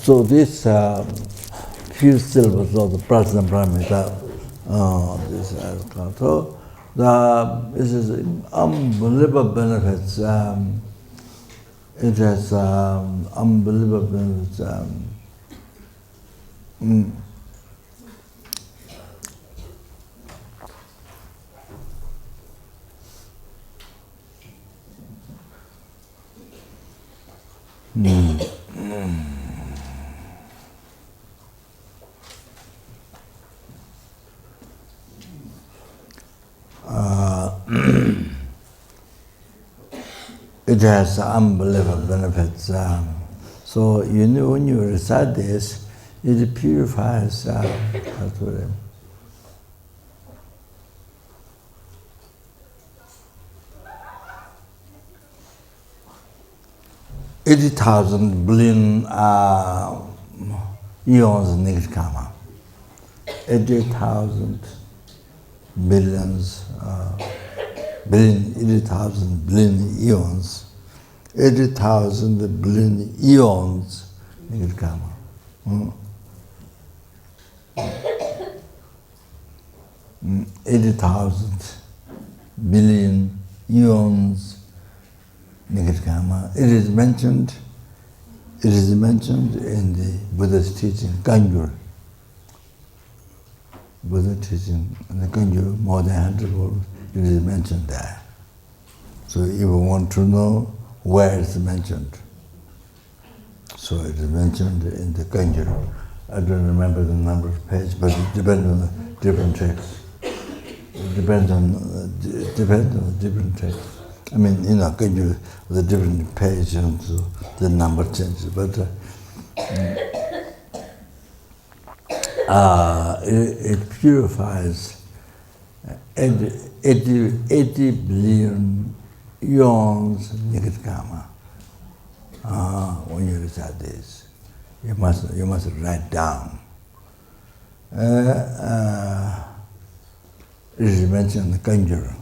So this few syllables of the Prajna Brahmita, this so this is unbelievable benefits. It has unbelievable benefits. It has unbelievable benefits. So you know, when you recite this, it purifies. 80,000 billion eons of negative karma. 80,000 billions, 80,000 billion eons. 80,000 billion eons negative karma. 80,000 billion eons negative karma. It is mentioned in the Buddha's teaching, Kanjur. Buddha teaching in the Kanjur, more than 100 words, it is mentioned there. So if you want to know where it's mentioned, so it is mentioned in the Kanjur. I don't remember the number of pages, but it depends on the different texts. It depends on the different texts. I mean, you know, Kanjur, the different page and so the number changes, but it purifies 80 billion eons negative karma. When you recite this, you must write down. It is mentioned in the Kanjur.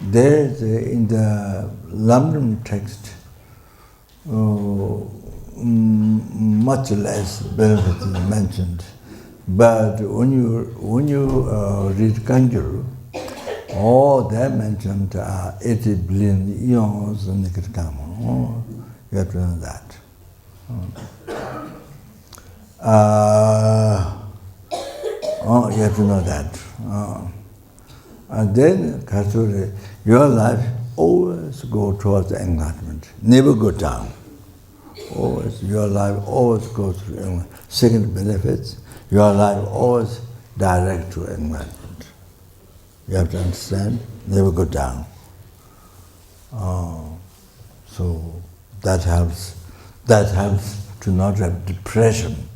There's in the London text much less benefit is mentioned, but when you read Kanjur, all they mentioned are 80 billion eons of negative karma. You have to know that. You have to know that. And then, Kasuri, your life always go towards the enlightenment, never go down. Always, your life always goes to enlightenment. Second benefits, your life always direct to enlightenment. You have to understand, never go down. So that helps to not have depression.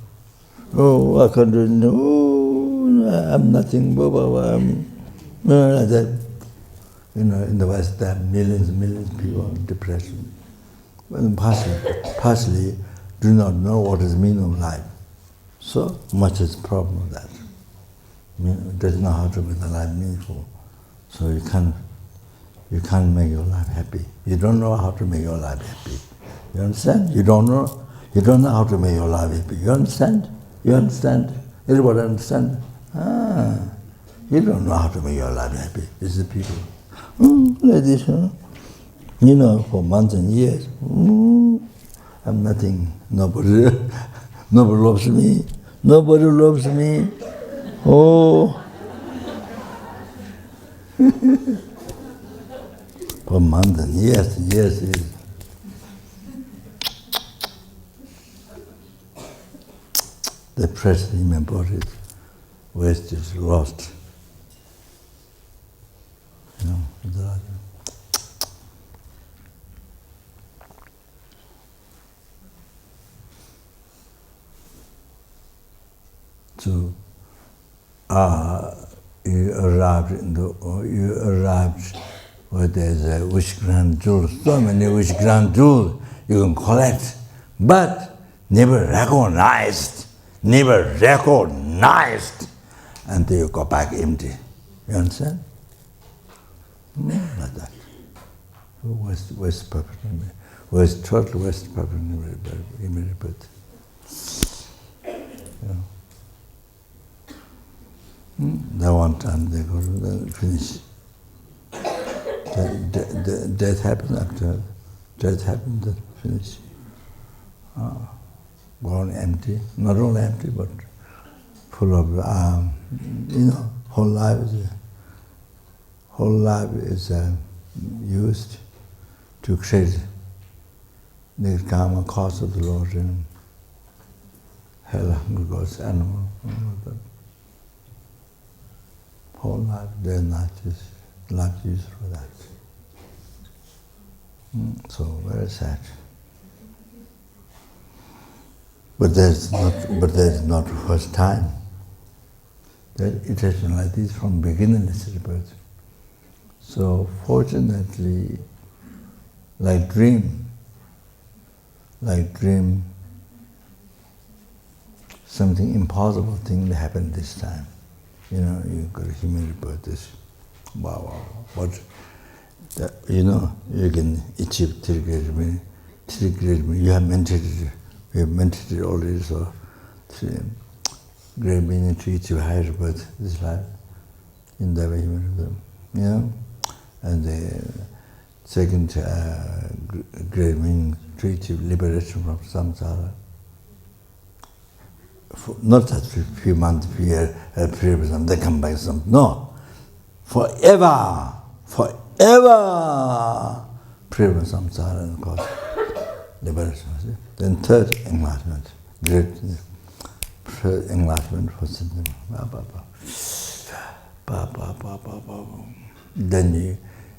Oh, I can't do no, I'm nothing, blah, blah, blah. Like that. You know, in the West there are millions and millions of people in depression. But partially do not know what is the meaning of life. So much is the problem with that. Doesn't know how to make the life meaningful. So you can't make your life happy. You don't know how to make your life happy. You understand? You don't know how to make your life happy. You understand? You understand? Everybody understand? You don't know how to make your life happy. It's the people. Like this, huh? You know, for months and years. I'm nothing. Nobody loves me. Nobody loves me. Oh. For months and years and years. The pressure in my body, waste is lost. You know, so you arrived where there's a wish grand jewel, so many wish grand jewels you can collect, but never recognized until you go back empty. You understand? Like that. West Papua New Guinea, total West Papua New Guinea, but they want and they go to finish. Death happened after. Death happened, then finish. Gone empty, not all empty, but full of, whole life is used to create the karma cause of the Lord in hell, hunger, gods, animal, whole life, day and night is life used for that. So very sad. But there's not first time. There's iteration like this from beginningless rebirth. So fortunately, like dream, something impossible thing happened this time. You got a human rebirth. This, wow. But you can achieve 3 great meaning. You have meditated. We have meditated already. So 3 great meaning to achieve higher rebirth this life in the way human rebirth. And the second great meaning to achieve liberation from samsara. Not just a few months, few years, they come back some. No, forever, free from samsara and cause liberation. Then third enlightenment, great enlightenment for sentient. Then you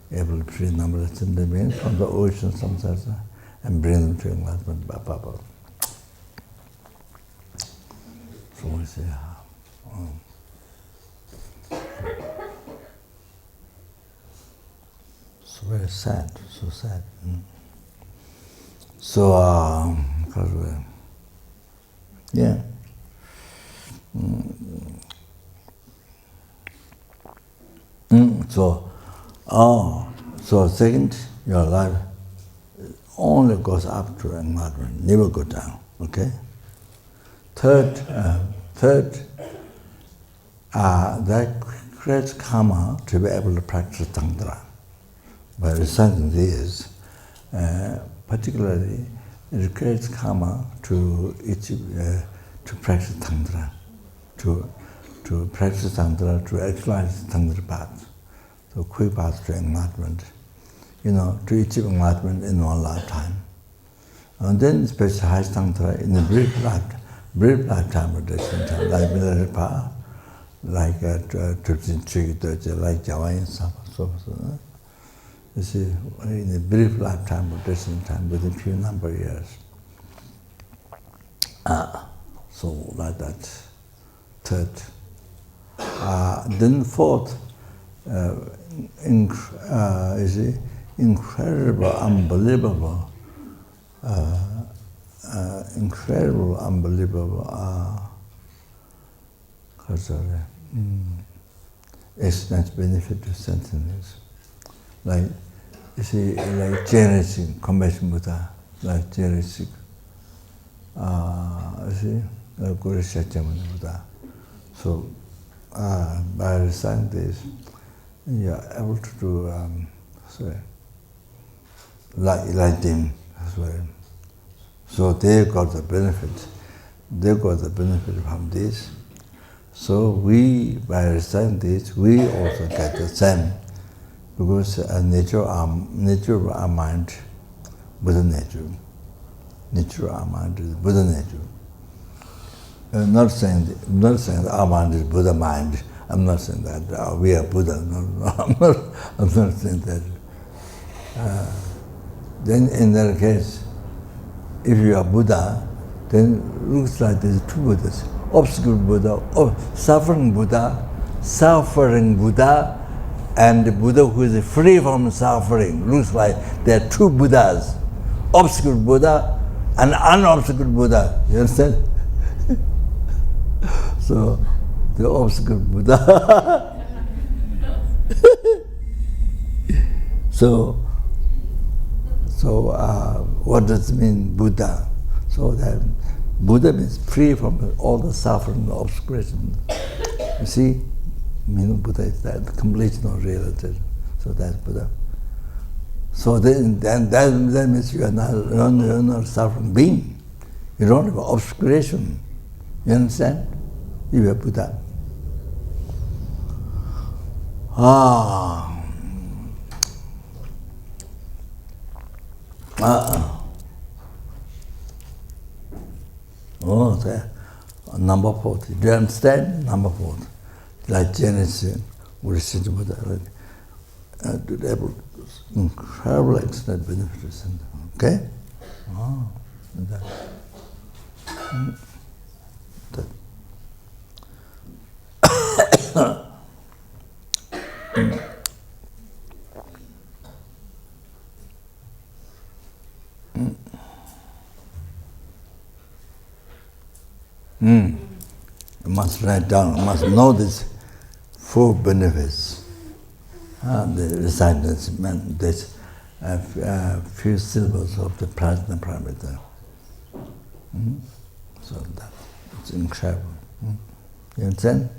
able to free number of sentient beings from the ocean samsara and bring them to enlightenment. So we say, so very sad, so sad. So, yeah. So second, your life only goes up to enlightenment, never go down, okay? Third, that creates karma to be able to practice tantra. By reciting these, particularly, it creates karma to practice tantra, to practice tantra, to actualize tantra path, so quick path to enlightenment. To achieve enlightenment in one lifetime, and then specialize tantra in a brief lifetime of time, like Vajrasattva, like like Java and so. You see, in a brief lifetime of time, within a few number of years. So like that. Third. Then fourth, you see, incredible, unbelievable, extent benefit to sentience. Like, you see, like generosity, compassion Buddha, like generosity, you see, like Guru Satyamana Buddha. So, by reciting this, you are able to do, like them as well. So they got the benefit. They got the benefit from this. So we, by reciting this, we also get the same. Because nature of our mind, Buddha nature. Nature of our mind is Buddha nature. I'm not saying that our mind is Buddha mind. I'm not saying that we are Buddha. No, I'm not saying that. Then in that case, if you are Buddha, then it looks like there's 2 Buddhas. Obscure Buddha, suffering Buddha, and the Buddha who is free from suffering. Looks like there are 2 Buddhas. Obscure Buddha and unobscure Buddha. You understand? So, the obscure Buddha So what does it mean, Buddha? So that Buddha means free from all the suffering and obscuration. You see, Buddha is that completion of reality. So that's Buddha. So then that means you're not a suffering being. You don't have obscuration. You understand? You are Buddha. Oh, there. Number 40. Do you understand? Number 40. Like Genesis, we see Buddha. To be able to incredible extent benefits. Okay? That. You must write down, you must know these 4 benefits. The recite this few syllables of the prajna paramita. So that it's incredible. You understand?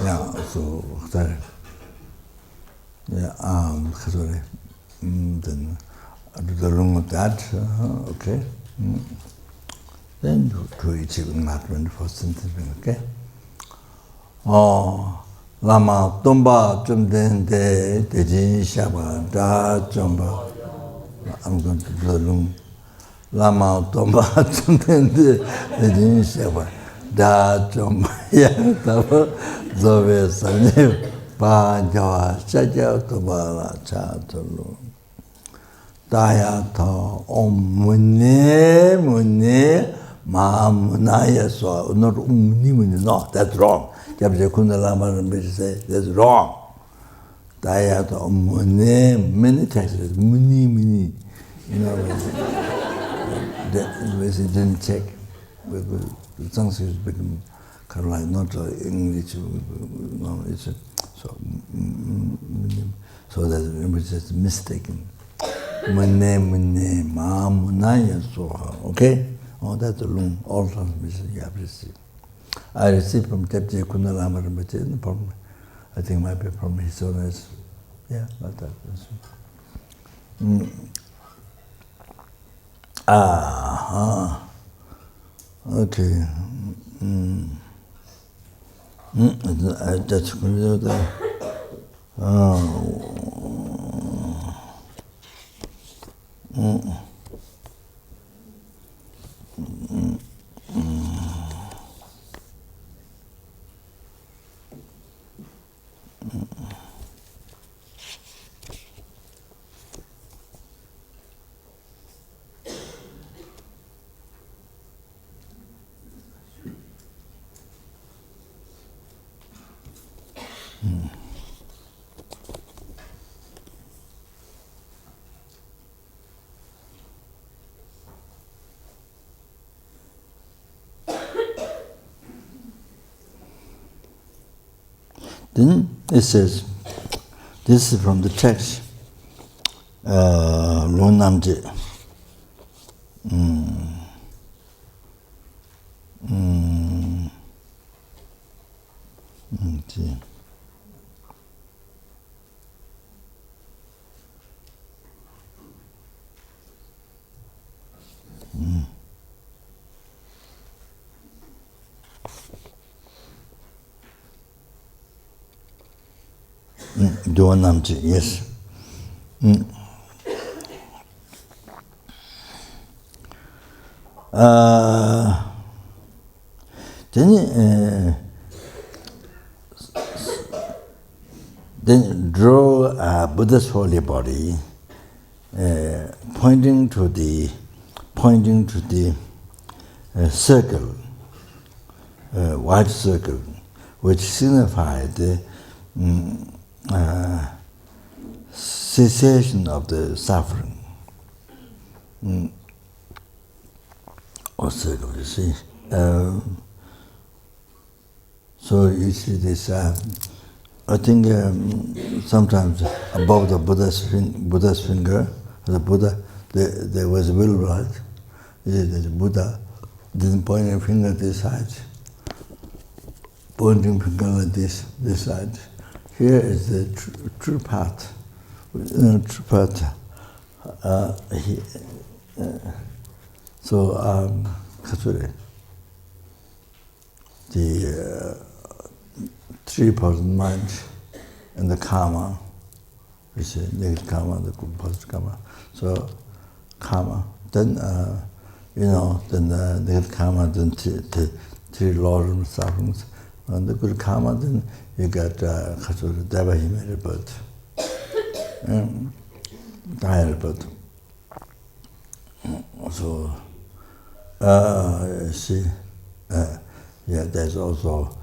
Yeah, so sorry. Yeah, sorry. Then the room of that, okay. Then to each not 24 sentence, okay. Lama Tumba Jumdende Dejin Shaba Da Jumba. I'm going to do the room. Lama Tumba Jumdende Dejin Shaba Da Jumba Ya Taba Zove Sani Pa Jawa Shaja Tubala Cha Tulu. Daya Ta Om Mune Ma Munaya So not Muni, no, that's wrong. Jabja Kundalama Rinpoche say that's wrong. Daya Ta Om Mune, many texts, Muni. You know, they didn't check. The Sanskrit became kind of like not English, no, it's so that Rinpoche is mistaken. Mune, ma, munaya, soha. Okay? Oh, that's a long, all transmission you have received. I received from Tepje Kundalama Rinpoche, no problem. I think it might be from his own, yeah, like that. Okay. That's good. Then it says, this is from the text, Lo Namje. Do Namje, yes. Then draw Buddha's holy body, pointing to the circle, white circle, which signified 6 cessation of the suffering. Also, you see. So you see this. I think sometimes above the Buddha's finger, the Buddha, there was a will, right? The Buddha didn't point a finger this side, pointing finger like this side. Here is the true path. True path. Katsuri, the 3% mind and the karma, we say negative karma, the positive karma. So karma, then then the negative karma, then three laws of sufferings. And the good karma, then you get Devahimari birth, higher birth. So, see, there's also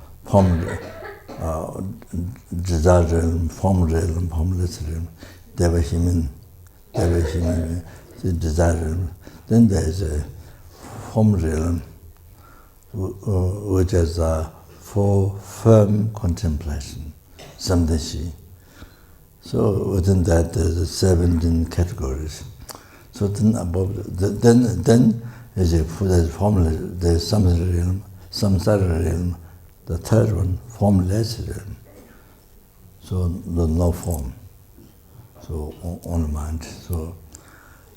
desire realm, form realm, formless realm, Devahiman, the desire realm. Then there's a form realm, which is for firm contemplation, samdashi. So within that there's 17 categories. So then above, then there's formless, there's samsara realm, the third one, formless realm. So no form. So on mind. So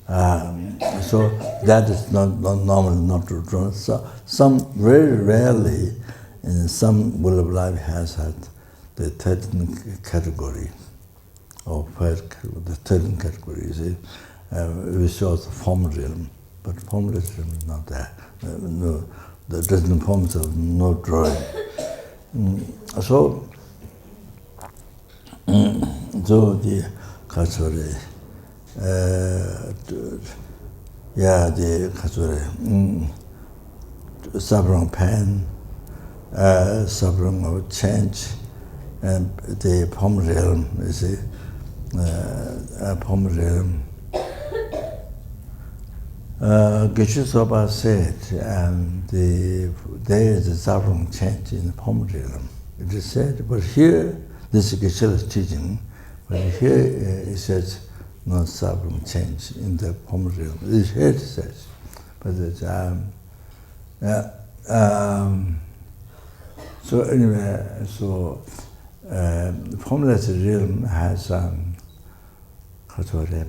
that is not normally not true. So some very rarely, in some will of life has had the 13th category, or the 13th category. You see, we saw the form realm, but formless realm is not there. No, the 13 forms of no drawing. So the Katsuri, the Katsuri, suffering pain, suffering of change, and the form realm, you see, form realm. Geshe Soba said, there is a suffering change in the form realm. It is said, but here, this is Geshe's teaching, but here it says no suffering change in the form realm. This here it says, but it's, so anyway, formless realm has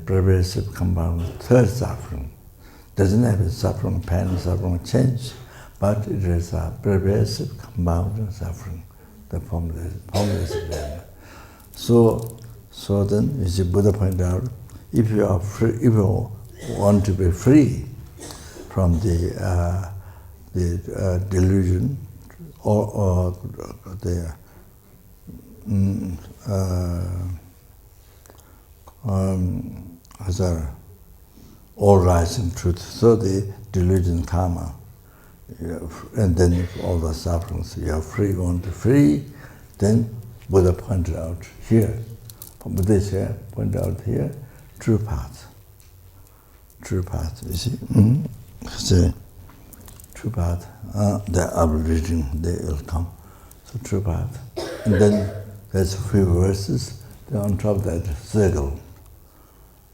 pervasive compound third suffering. Doesn't have a suffering, pain, suffering, change, but it is a pervasive compound suffering, the formless realm. So then, as the Buddha pointed out, if you are free, if you want to be free from the delusion or the all rising truth. So the delusion karma, and then all the sufferings, you are free, want to free, then Buddha pointed out here, Buddha here, pointed out here, true path, you see. So, true path, the abridging, they will come. So true path. And then there's a few verses, then on top of that, circle.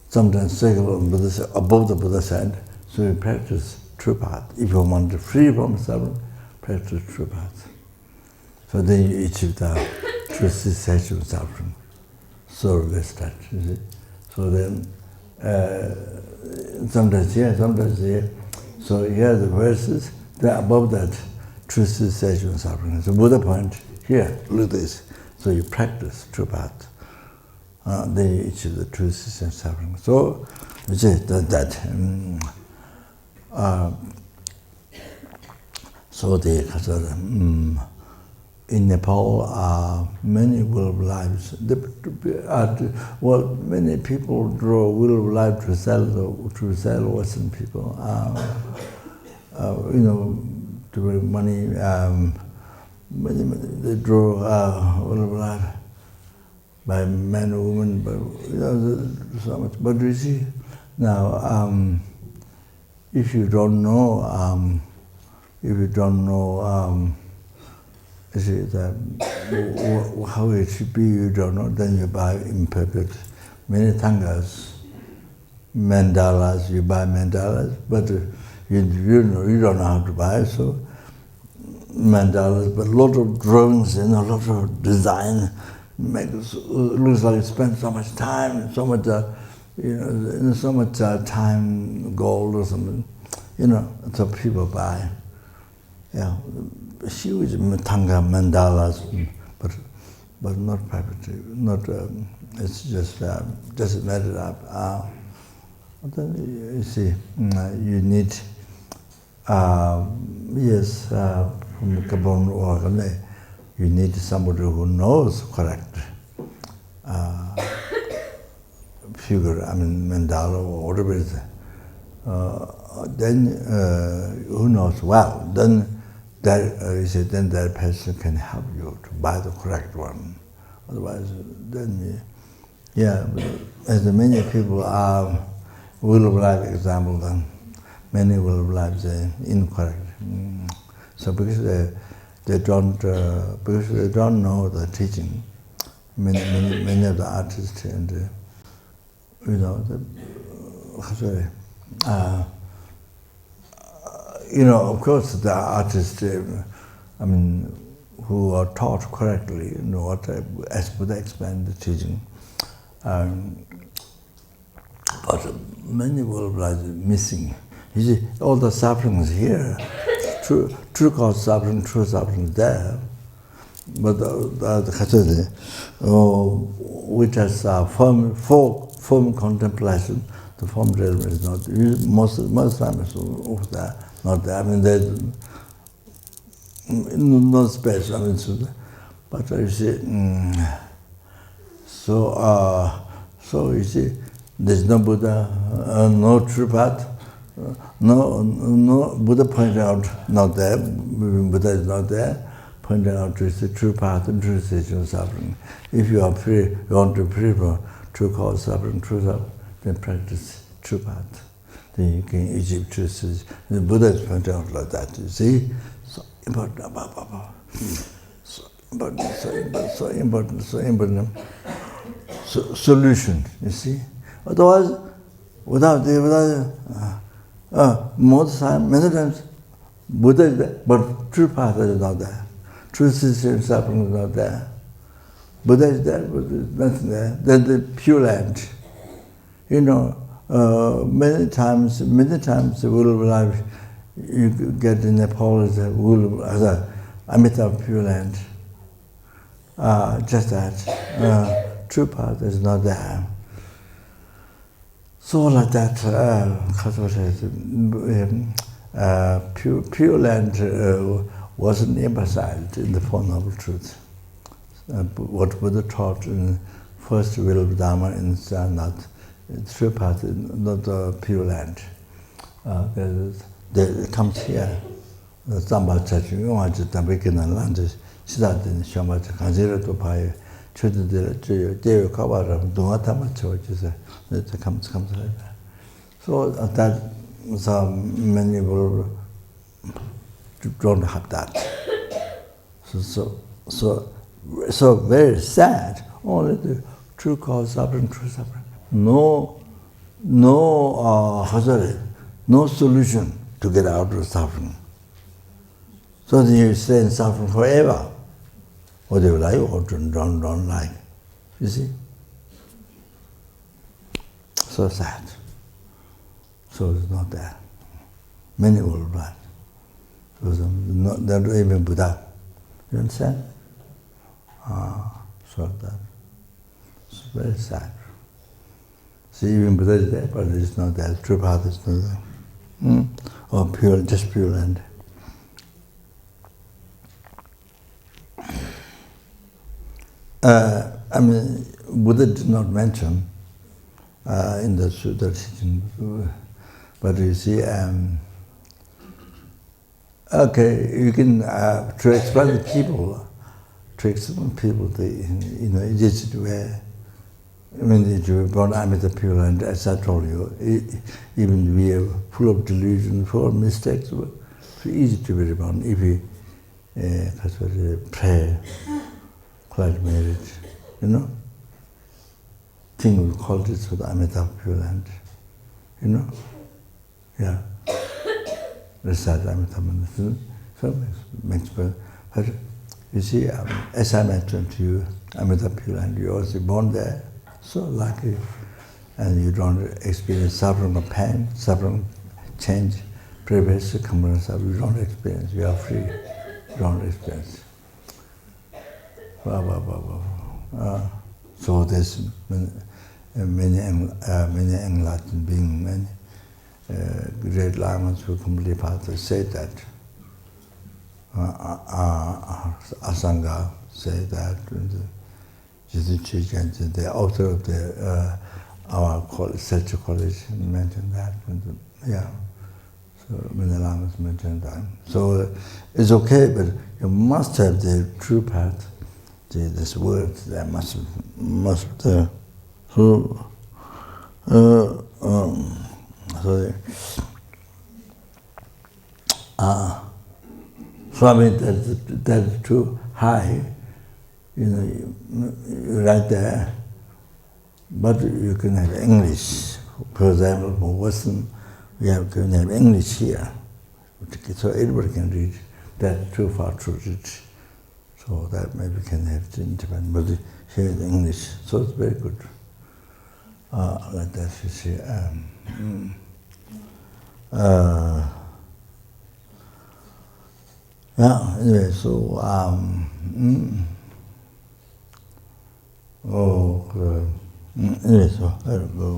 Sometimes circle on Buddha side, above the Buddha side, so we practice true path. If you want to free from suffering, practice true path. So then you achieve the true cessation of suffering. So let's start, you see. So then, sometimes here. So here the verses, then above that, true cessation of suffering. So Buddha point, here, look at this. So you practice true path. Then you achieve the true cessation of suffering. So, you see that. So the in Nepal, many will of lives. Many people draw will of life to sell Western people. To make money. They draw will of life. by men or women, but so much. But you see, now if you don't know, you see that how it should be, you don't know. Then you buy imperfect many tangas, mandalas. You buy mandalas, but you don't know how to buy. So mandalas, but a lot of drawings and a lot of design makes looks like you spend so much time, so much so much time, gold or something, so people buy. Yeah, huge tanga mandalas, but not private, not. It's just made it up. Then you see, you need yes. From Kopan or you need somebody who knows correct figure, mandala or whatever it is. Then who knows well, then that person can help you to buy the correct one. Otherwise, then as many people are will of life example, then many will of life the incorrect. So because they don't know the teaching, many of the artists and of course the artists, who are taught correctly, what as Buddha explained the teaching, but many will be missing. You see, all the sufferings here. True cause suffering, true suffering is there, but the which has form contemplation, the form realm is not. Most times it's not there. There's no space. But you see, so you see, there's no Buddha, no true path. No, Buddha pointed out not there. Buddha is not there. Pointed out is the true path and true station of suffering. If you are free, you want to free from true cause suffering, then practice true path. Then you can achieve true station. The Buddha is pointed out like that. You see, so important, so important. So, solution. You see, otherwise, without most time, many times, Buddha is there, but true path is not there. True sensation suffering is not there. Buddha is there, but there's nothing there. Then the Pure Land. Many times the will of life you get in Nepal is the will of Amitabha Pure Land. Just that. True path is not there. So like that, Pure Land wasn't emphasized in the Four Noble Truths. What Buddha taught in first will of dharma in not true path, not the Pure Land. It comes here. The Zamba Church, you want to take in the land, sit out in Shamba, consider to buy. So that many will don't have that. So very sad. Only the true cause suffering, true suffering. No solution to get out of suffering. So then you stay in suffering forever. Whether you like or don't like. You see? So sad. So it's not there. Many will blind. They're not even Buddha. You understand? So that. It's very sad. See, even Buddha is there, but it's not there. True path is not there. Or pure, just Pure Land. Buddha did not mention in the Sutta teaching, but you see, okay, you can, to explain to people, trick some people, just where, when you were born Amita Pure, and as I told you, even we are full of delusion, full of mistakes, it's easy to be reborn if we pray, quiet marriage, Thing we call this for the Amita Pure Land, yeah. Recite Amita Pure. So makes but you see, as I mentioned to you, Amita Pure Land, you're also born there, so lucky, and you don't experience suffering or pain, suffering, change, previous circumstances, you don't experience, you are free, you don't experience. So there's many enlightened beings, many great lamas who completely path say that. Asanga say that, the author of our college, Selchuk College mentioned that, yeah. So many lamas mentioned that. So it's okay, but you must have the true path. This word that must so I mean that's too high, you're right there. But you can have English. For example, for Western, we can have English here, so everybody can read. That's too far to reach. So that maybe can have it independent, but here in English, so it's very good. Like that, you see. Yeah. Anyway, so anyway, so I'll go.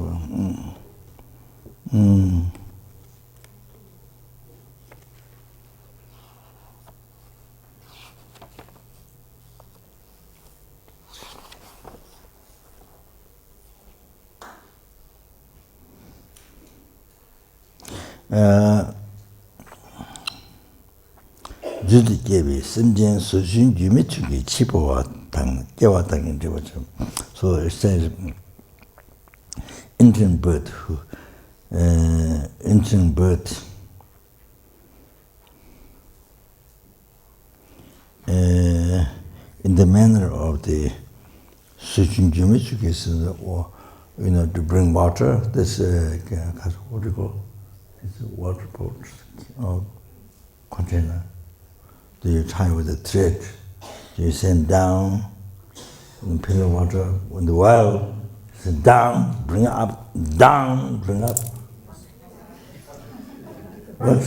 주디께비 sentient 수준 유미축이 치보와 당 깨와당인 되죠. So it says ancient birth, in the manner of the sujun yumichuki, or to bring water. This what do you call? It's a water pot or container. You tie with a thread, you send down, and fill the water. When the well is down, bring it up, down, bring it up. What?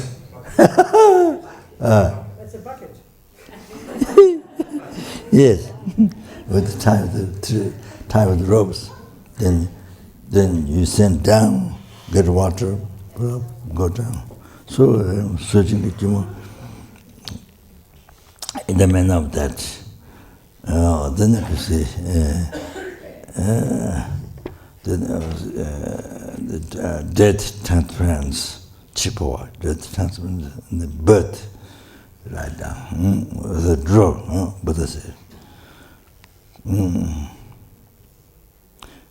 That's a bucket. Yes, with the tie with ropes. Then you send down, get water, go down. So searching it more. In the manner of that, then you see the death transference, Chippewa, death transference, the birth, right down, the draw, Buddha said.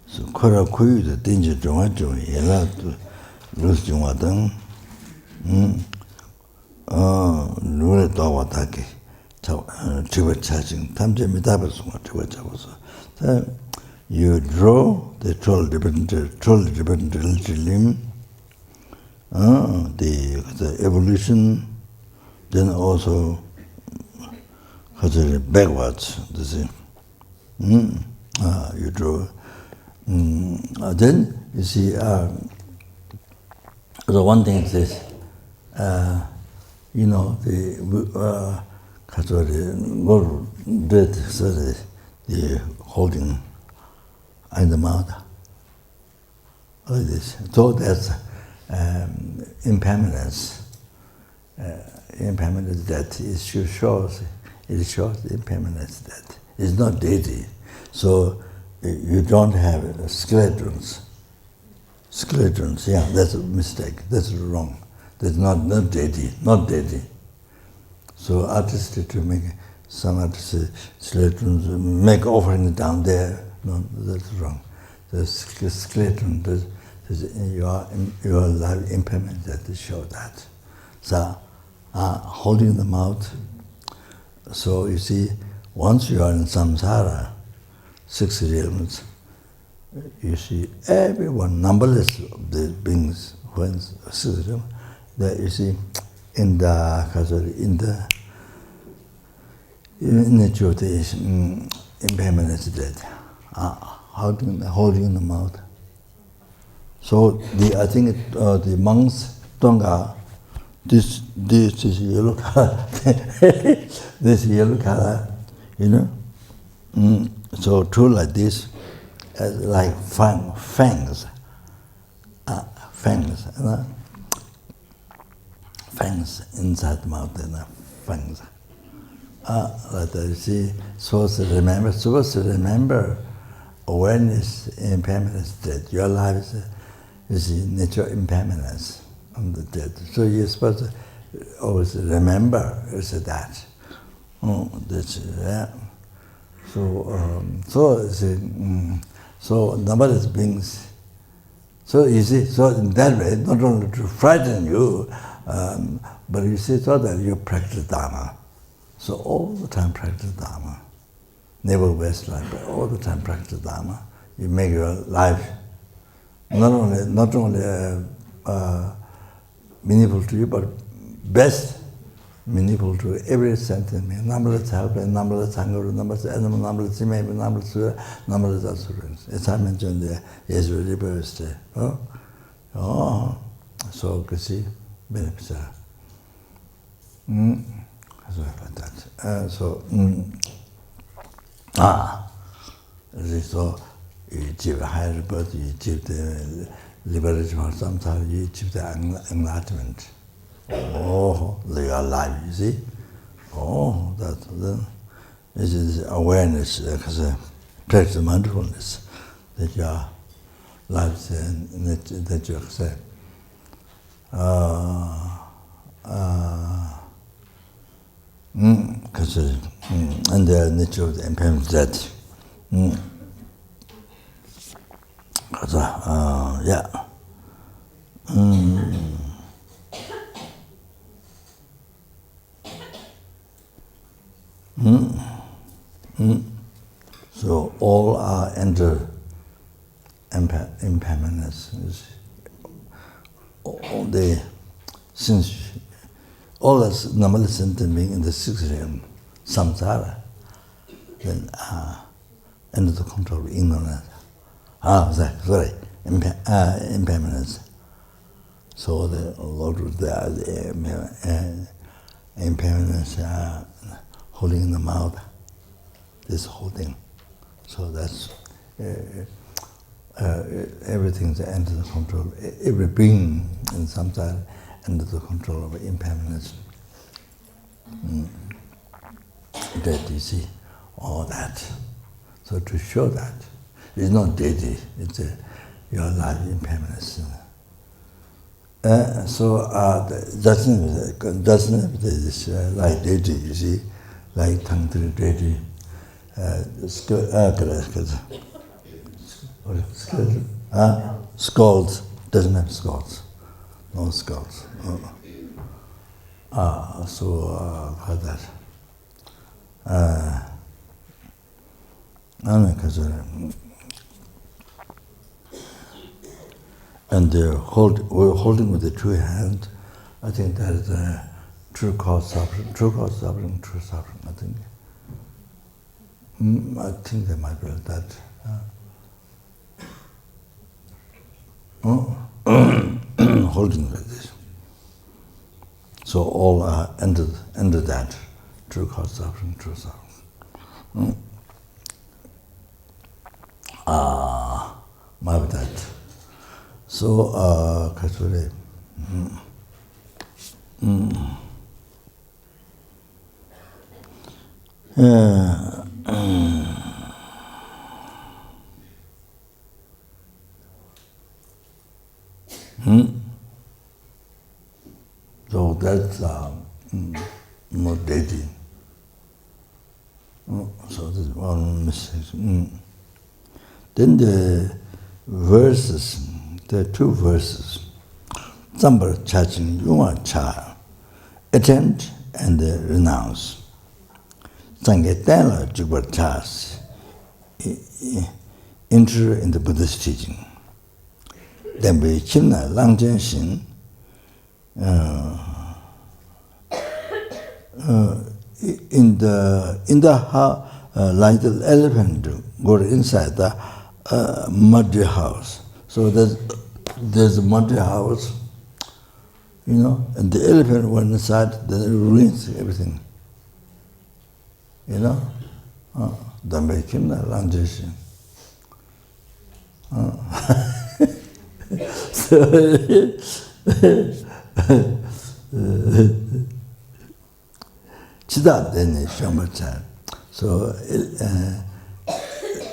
So, Kora Kuyu, the danger Jonga, Yella to lose Jonga, Lura Dawataki. You draw the troll dependent limb, the evolution, then also backwards. You draw. Then you see. The one thing is this. The go dead, so the holding in the mouth like this. So that's impermanence. Impermanence that it shows impermanence that it's not deity. So you don't have skeletons. Skeletons, yeah, that's a mistake. That's wrong. That's not deity, not deity. So artists to make Somebody say, make offerings down there. No, that's wrong. The skeleton, your life impermanence that show that. So, holding them out. So you see, once you are in samsara, 6 realms, you see everyone, numberless of the beings, when 6 realms, that you see in the nature of the impermanence dead, holding them out. So I think the monks don't this is yellow color, this yellow color, you know. So true like this, like fangs, fangs, you know? Fangs inside the mouth, you know, fangs. Like that, you see, supposed to remember awareness, impermanence, dead. Your life is the nature of impermanence on the dead. So you're supposed to always remember that. So numberless beings. So you see, so in that way, not only to frighten you, but you see, so that you practice dharma. So all the time practice dharma. Never waste life, but all the time practice dharma. You make your life not only meaningful to you, but best meaningful to every sentient being. Numberless helper, numberless hunger, numberless animal, numberless image, numberless assurance. As I mentioned there, yes, really burst. So you see, benefits are. So like that. So you achieve a higher birth, you achieve the liberation from samsara, you achieve the enlightenment. Oh, they are alive, you see? Oh, this is awareness, because practice mindfulness, that your lives and that you accept. And the nature of the impermanence death. Yeah. So all are under impermanence. All as numberless sentient being in the 6th realm, samsara, then under the control of ignorance. Impermanence. So the Lord was there, the impermanence, holding in the mouth, this holding. So that's everything's under the control. Every being in samsara under the control of impermanence. That you see, all that. So to show that, it's not deity, it's your life impermanence. Doesn't this like deity, you see, like tongue deity, skulls, doesn't have skulls. No skulls. How that? And we're holding with the true hand. I think that is the true cause suffering, true suffering. I think they might be like that. Holding like this. So all are under that. True cause suffering, true suffering. My that. So Kachuri. So that's not deity. So there's one mistake. Then the verses, there are two verses. Sambar chaching yuma cha, attend and renounce. Sangetala jugbar chas, enter in the Buddhist teaching. Then we chimna langjen shin, in the like the elephant go inside the muddy house. So there's a muddy house, and the elephant went inside, then it ruins everything. Then we came to Lanjishin. Chida dene shambachan. So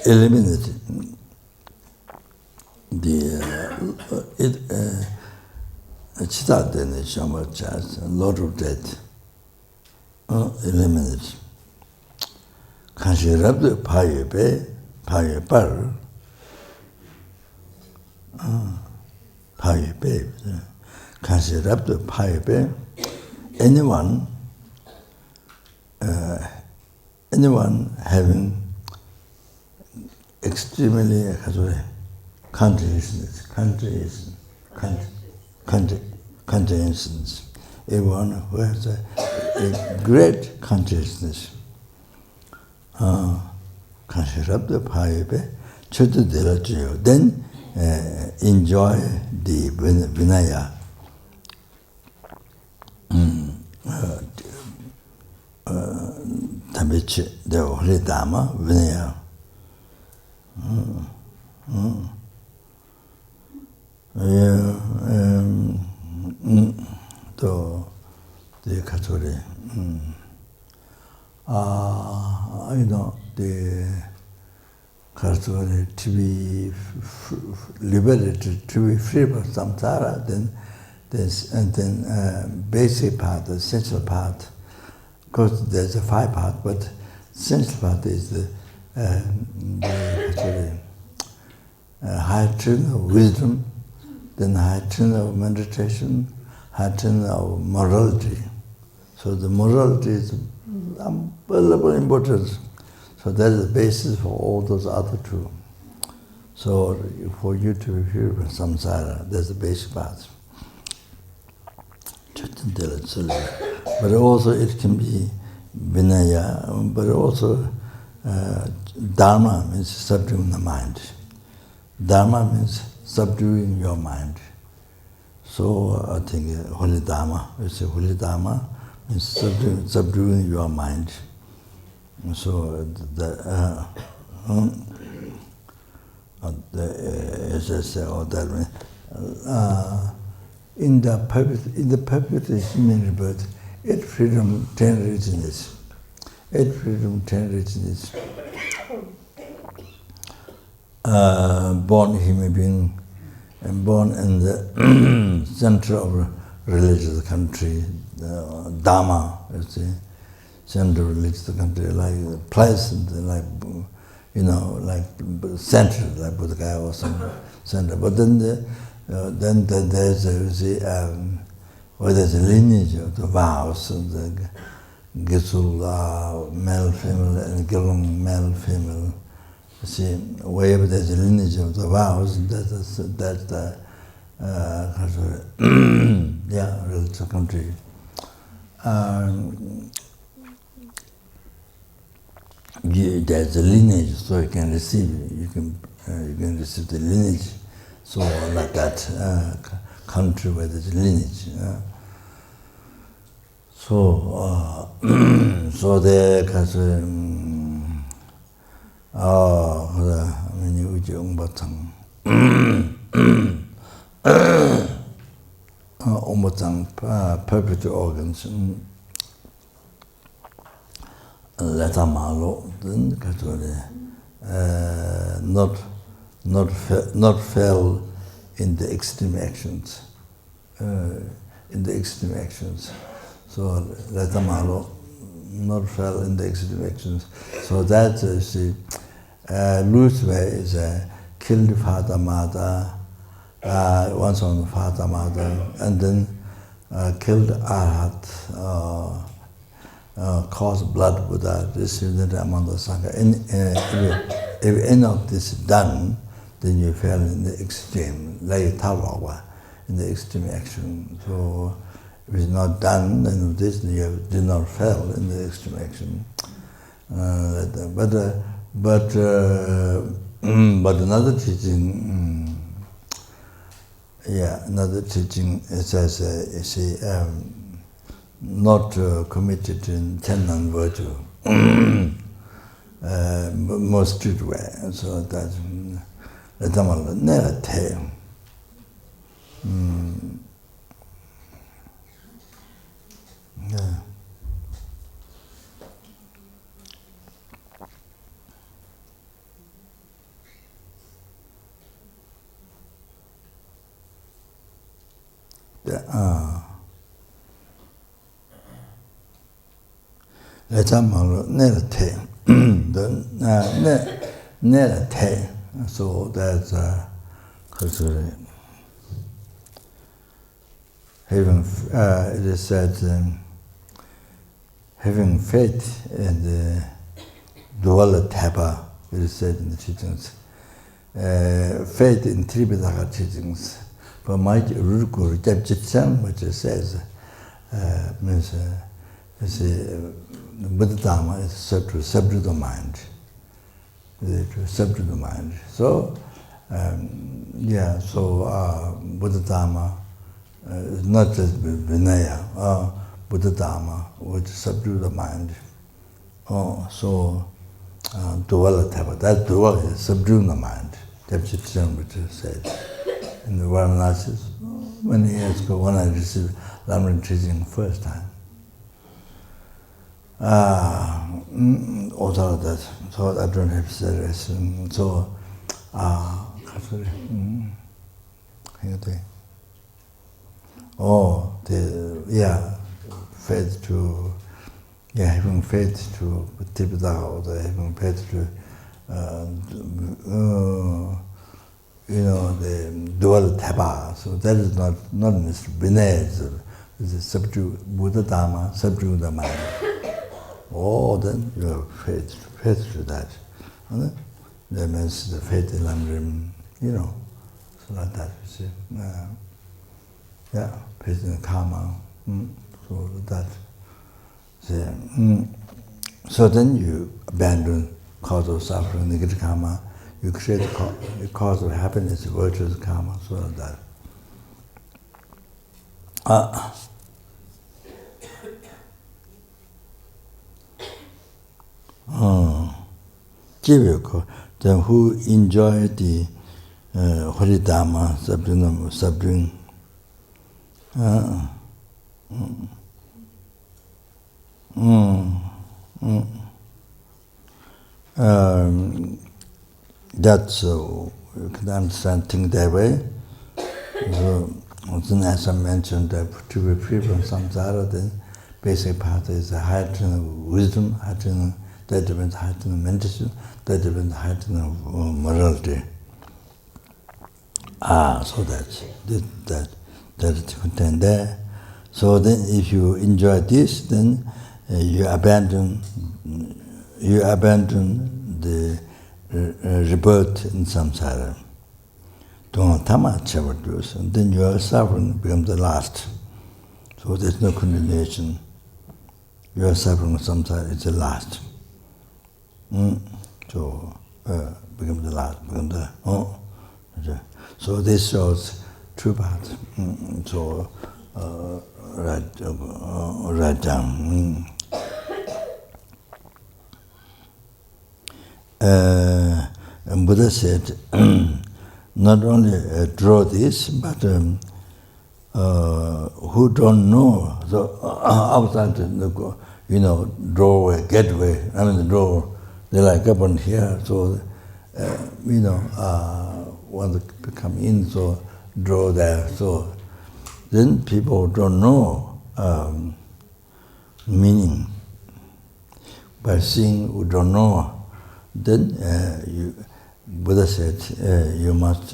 eliminate the chida dene shambachan, lot of death. Eliminate. Kanshi rabdu paye par. Paye pe. Kanshi rabdu paye pe. Anyone having extremely consciousness, everyone who has a great consciousness, then enjoy the Vinaya. Tabichi, the Holy Dharma, Vinaya. The Katori. The Katori to be liberated, to be free from samsara, then basic part, the essential part. Of course, there's a 5 part, but essential part is the higher training of wisdom, then higher training of meditation, higher training of morality. So the morality is unbelievable importance. So that is the basis for all those other two. So for you to be free from samsara, that's the basic part. But also it can be Vinaya, but also dharma means subduing the mind. Dharma means subduing your mind. So I think Holy Dharma, we say Holy Dharma means subduing your mind. So as I say, in the perfect human rebirth, 8 freedom, 10 richness. 8 freedom, 10 richness. Born human being, and born in the center of religious country, Dharma, you see, center of religious country, like pleasant, like center, like Buddha or some center. But then there's there's a lineage of the vows, the Gisul male, female, and Gilung male, female. You see, wherever there's a lineage of the vows, that's the religious country. There's a lineage, so you can receive. You can receive the lineage. So like that country where there's lineage. So there because perfect organs. Letamalo, then not fell in the extreme actions. So Letamalo not fell in the extreme actions. So that is the loose way is killed father, mother, once on father, mother, and then killed Arhat, caused blood Buddha, distributed among the Sangha. If any of this is done, then you fell in the extreme, like Talawa, in the extreme action. So if it's not done, then this you did not fall in the extreme action. But another teaching, another teaching says, not committed in ten virtue, most strict way. So that the Dhamma never tell. So that's having it is said having faith in the Vajrasattva, it is said in the teachings. Faith in Tripitaka teachings. But my Rukur Jabjitsam, which says means the Buddha Dharma is to subdue the mind. To subdue the mind. So Buddha Dharma is not just Vinaya, Buddha Dharma, which subdue the mind. Vajrasattva, that Dwala is subduing the mind. Jabjitsam, which is said in the Varanasi many years ago when I received Lamrim teaching first time. Also that, so I don't have serious. So, faith to, having faith to Tipitaka, or having faith to, the dual tapa. So that is not Mr. Vinay, it's a subdue Buddha Dharma, subdue the mind. Then you have faith to that. That means the faith in Lamrim, so like that, you see. Faith in karma. So that. So then you abandon cause of suffering, negative karma. You create a cause of happiness, virtuous karma, so like that. Then who enjoy the Holy Dharma, subduing. That's you can understand things that way. So, as I mentioned, to be free from samsara, then basic part is a heightened wisdom, heightened, that depends heightened meditation, that depends heightened morality. So that is contained there. So then, if you enjoy this, then you abandon the rebirth in samsara. Don't tama chavardus, and then your suffering becomes the last. So there's no continuation. Your suffering of samsara is the last. So becomes the last. So this shows true path. So right down. And Buddha said, not only draw this, but who don't know, so outside the, doorway, gateway, the door, they like up on here, so, want to come in, so draw there, so then people don't know meaning. by seeing who don't know, then Buddha said you must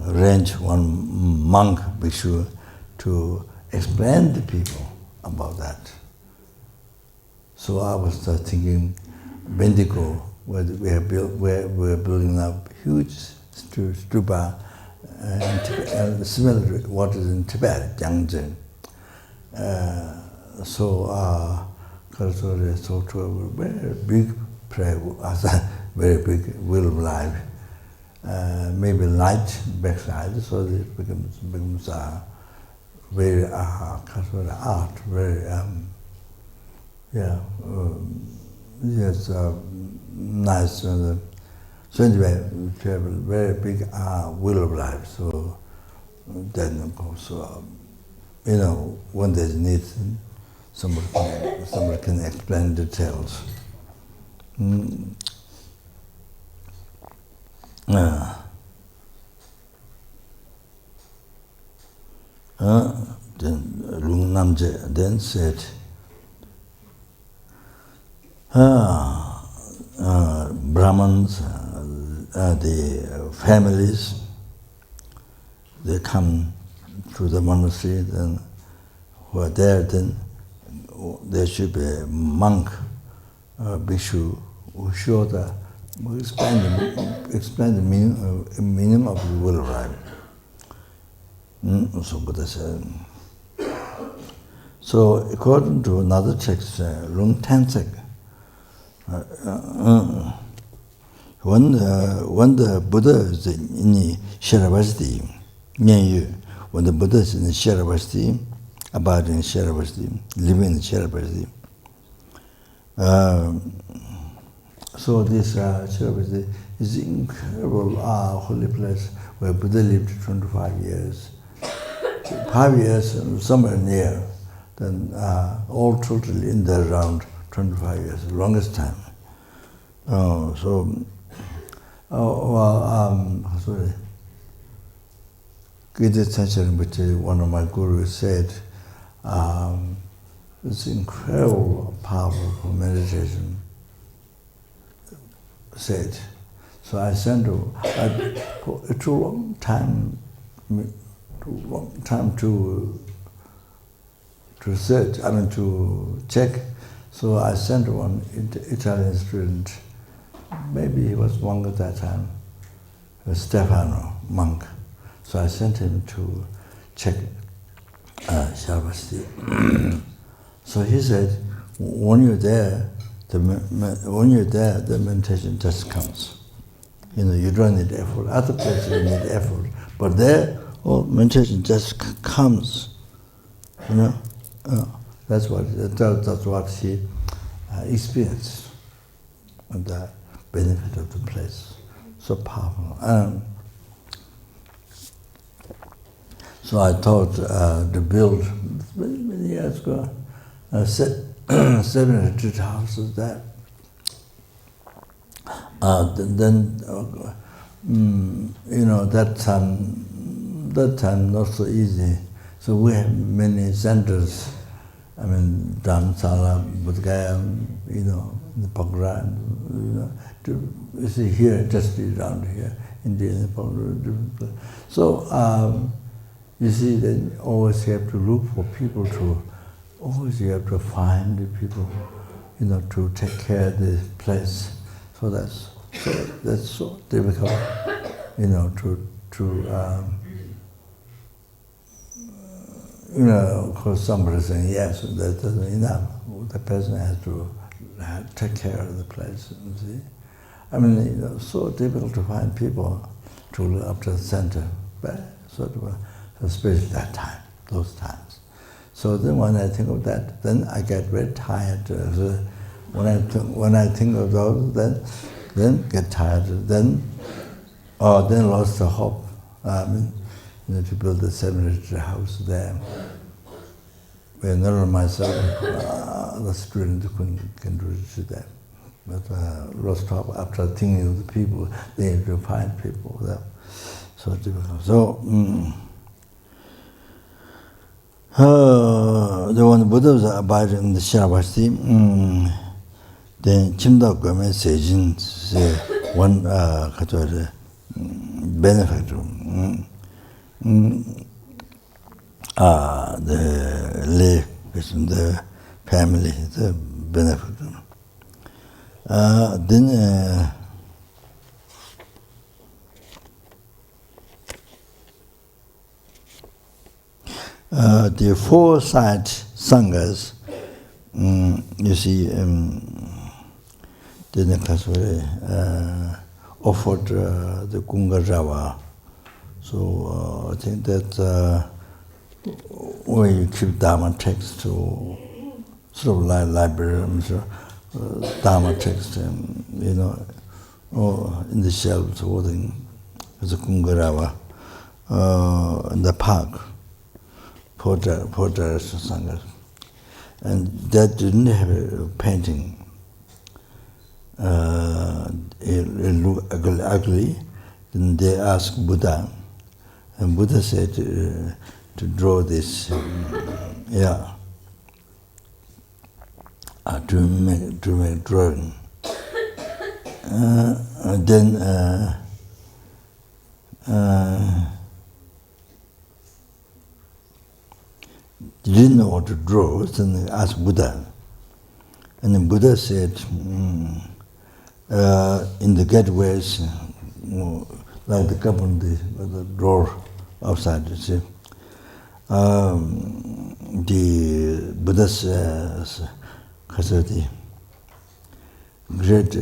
arrange one monk, bhikshu, to explain to people about that. So I was thinking, Bendigo, where we're building up huge stupa, similar to what is in Tibet, Yangtze. So Karasuri spoke to a very big prayer, very big will of life, maybe light backside, so it becomes very art, very yes, nice. So anyway, we have a very big will of life. So then, of course, when there's need, somebody can explain details. Then Lung Namje then said, Brahmins, the families, they come to the monastery, then who are there, then there should be a monk, bhikshu, who show who explain the meaning of the will of life. So Buddha said. So according to another text, Lung Tansek, when the Buddha is in Sharavasti, when the Buddha is in Sharavasti, abiding in Sharavasti, living in Sharavasti, so this Sharavasti is an incredible holy place where Buddha lived 25 years. 5 years somewhere near, then all totally in there around 25 years, the longest time. Sorry. One of my gurus said, it's incredible, powerful meditation. Said, so I sent it took a long time to search, to check. So I sent one Italian student, maybe he was monk at that time, Stefano, monk. So I sent him to check Sharavasti. So he said, when you're there, the meditation just comes. You don't need effort. Other places you need effort, but there, meditation just comes. That's what he experienced, the benefit of the place, so powerful. So I thought to build many years ago, 700 houses there. That time not so easy. So we have many centers. Dharamsala, Bodhgaya, the Pokhara, you see here, just around here, India, different places. So you see, then always you have to look for people always you have to find the people, to take care of this place. So that's so difficult, of course somebody saying, yes, that isn't enough. The person has to take care of the place, you see. So difficult to find people to look after the center, but especially that time, those times. So then when I think of that, then I get very tired. So when I think of those, then get tired. Then lost the hope. To build a 700 house there. Where none of myself, the student can do that. But lost hope after thinking of the people, they have to find people there. So difficult. So when the Buddha was abiding in the Sharavasti, then Chimda Gome Sejin say one benefactor. The lay person, the family, the benefactor. Then the four side sanghas, you see, offered the Kunga. So I think that when you keep Dharma text to sort of like library, Dharma text, or in the shelves holding the Kunga in the park. Porter Sanghas. And that didn't have a painting. It looked ugly. Then they asked Buddha, and Buddha said to draw this, to make drawing. Then he didn't know what to draw, so they asked Buddha. And then Buddha said, in the gateways, like the cup on the door outside, you see, the Buddha's the great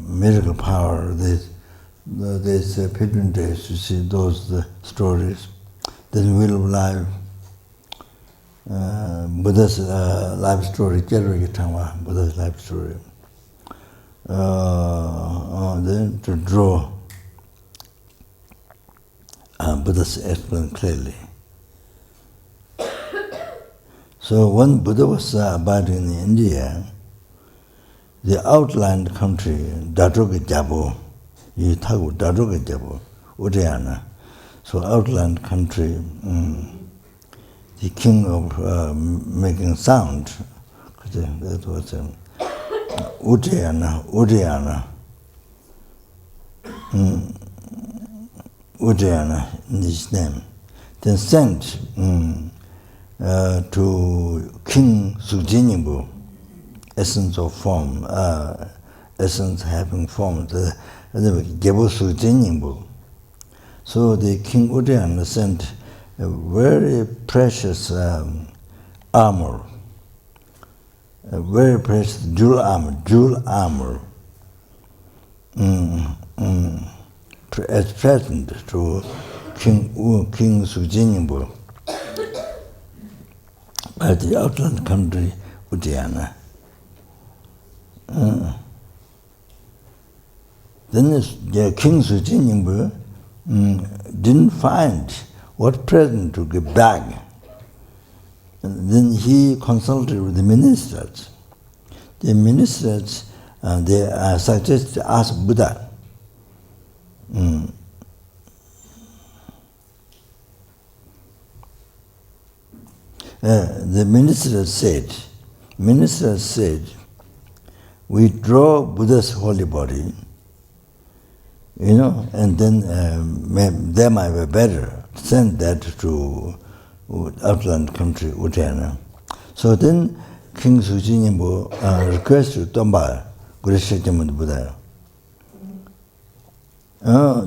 miracle power, there's pilgrim days, you see those stories, then Wheel of Life, Buddha's life story, Buddha's life story. Then to draw Buddha's explanation clearly. So when Buddha was abiding in India, the outland country, Dadroga Jabo, Udayana, so outland country, the king of making sound, that was Udayana, in his name, then sent to King Sujinimbu, essence of form, essence having form, the Gebo Sujinimbu. So the King Udayana sent a very precious armor, a very precious jewel armor, as present to King Sujinimbu by the outland country Udayana. Then the King Sujinimbu didn't find what present to give back. And then he consulted with the ministers. The ministers they suggested to ask Buddha. The minister said, we draw Buddha's holy body, and then they might be better. Send that to outland country, Udayana. So then King Sujinimbu requested Tomba, Gurishakyaman Buddha.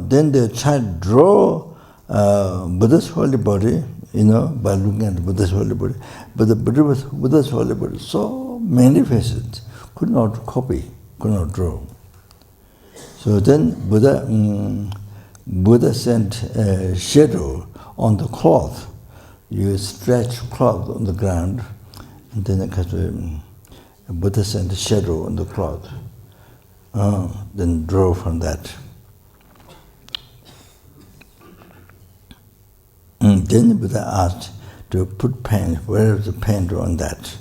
Then they tried to draw Buddha's holy body, by looking at Buddha's holy body. But the Buddha's holy body so magnificent, could not copy, could not draw. So then Buddha sent a shadow on the cloth. You stretch cloth on the ground, and then Buddha sent a shadow on the cloth. Then draw from that. Then Buddha asked to put paint. Where is the paint on that?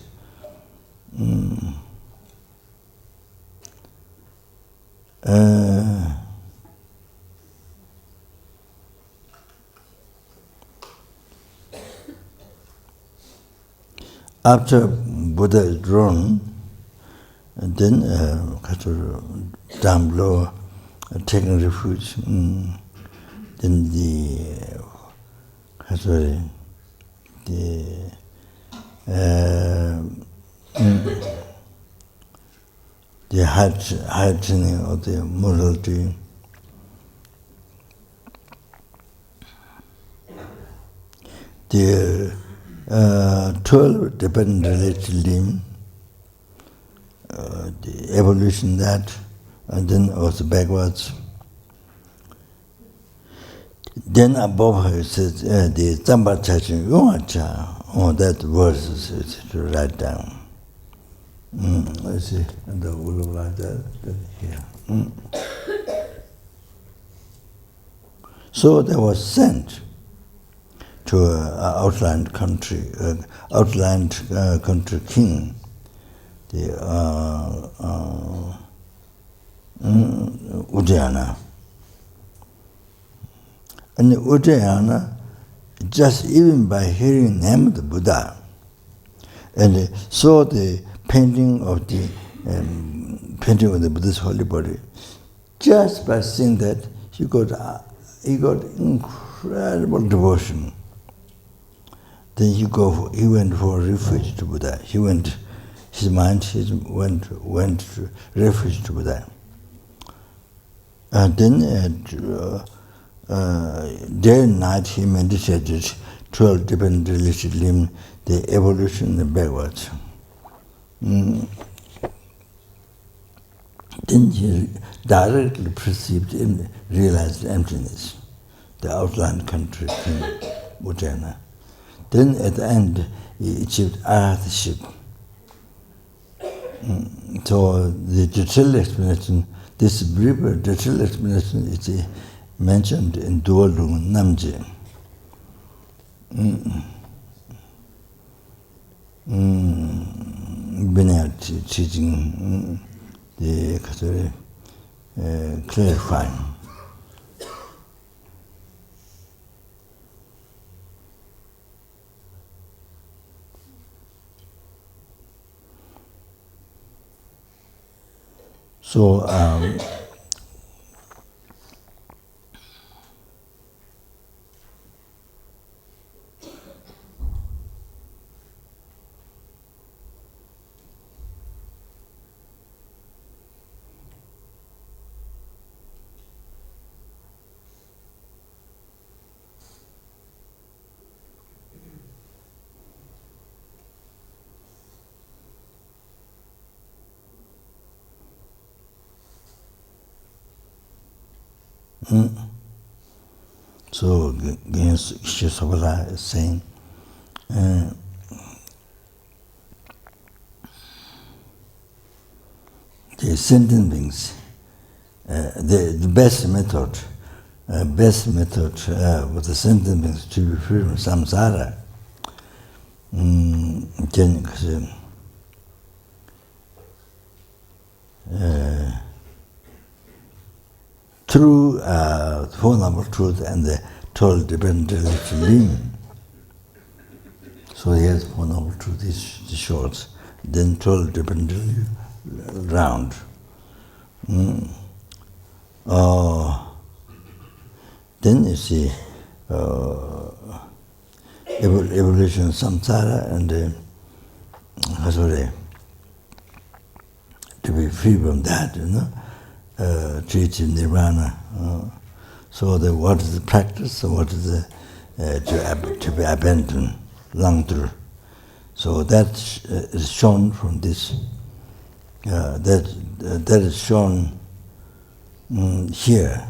After Buddha is drawn, And then down below, taking refuge. Then the heightening of the morality. The 12 dependent related limb, the evolution that, and then also backwards. Then above it says the Tsamba Chachin Yuacha, that verse is to write down. Let's see, and the will like that here. So they was sent to an outland country king, the Udayana. And the Udayana, just even by hearing the name of the Buddha, and saw the painting of the Buddha's holy body, just by seeing that, he got incredible devotion. Then he went for refuge to Buddha. His mind went to refuge to Buddha. And then day and night he meditated 12 different related limbs, the evolution and backwards. Then he directly perceived and realized emptiness, the outland country in Bhutan. Then at the end he achieved arhatship. So the detailed explanation, this brief detailed explanation is mentioned in Duolung Namje. Binayat teaching the clarifying. So so Shishabala is saying, the sentient beings, the best method with the sentient beings to be free from samsara, through Four Noble Truth and the 12 dependent related limb. So here's Four Noble Truth, is the short, then 12 dependent round. Then you see evolution samsara and to be free from that, to achieve nirvana. So what is the practice? What is the to be abandoned, langtur? So that is shown from this. That is shown here.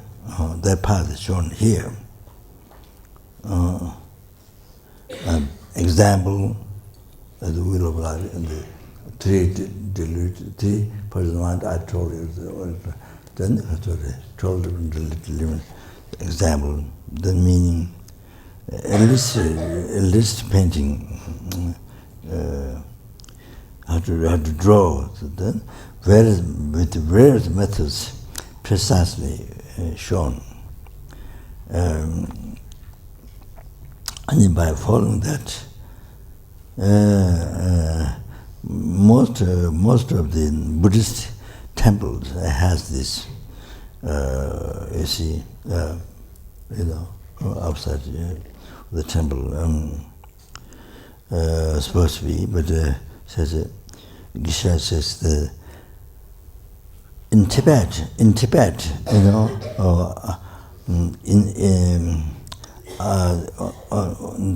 That path is shown here. Example, the wheel of life and the three person mind. I told you. Then 12 different little example. Then meaning a list painting. How to draw. So then, with various methods precisely shown. And by following that, most of the Buddhist temples has this. You see, outside the temple, supposed to be, but says Geshe says in Tibet, in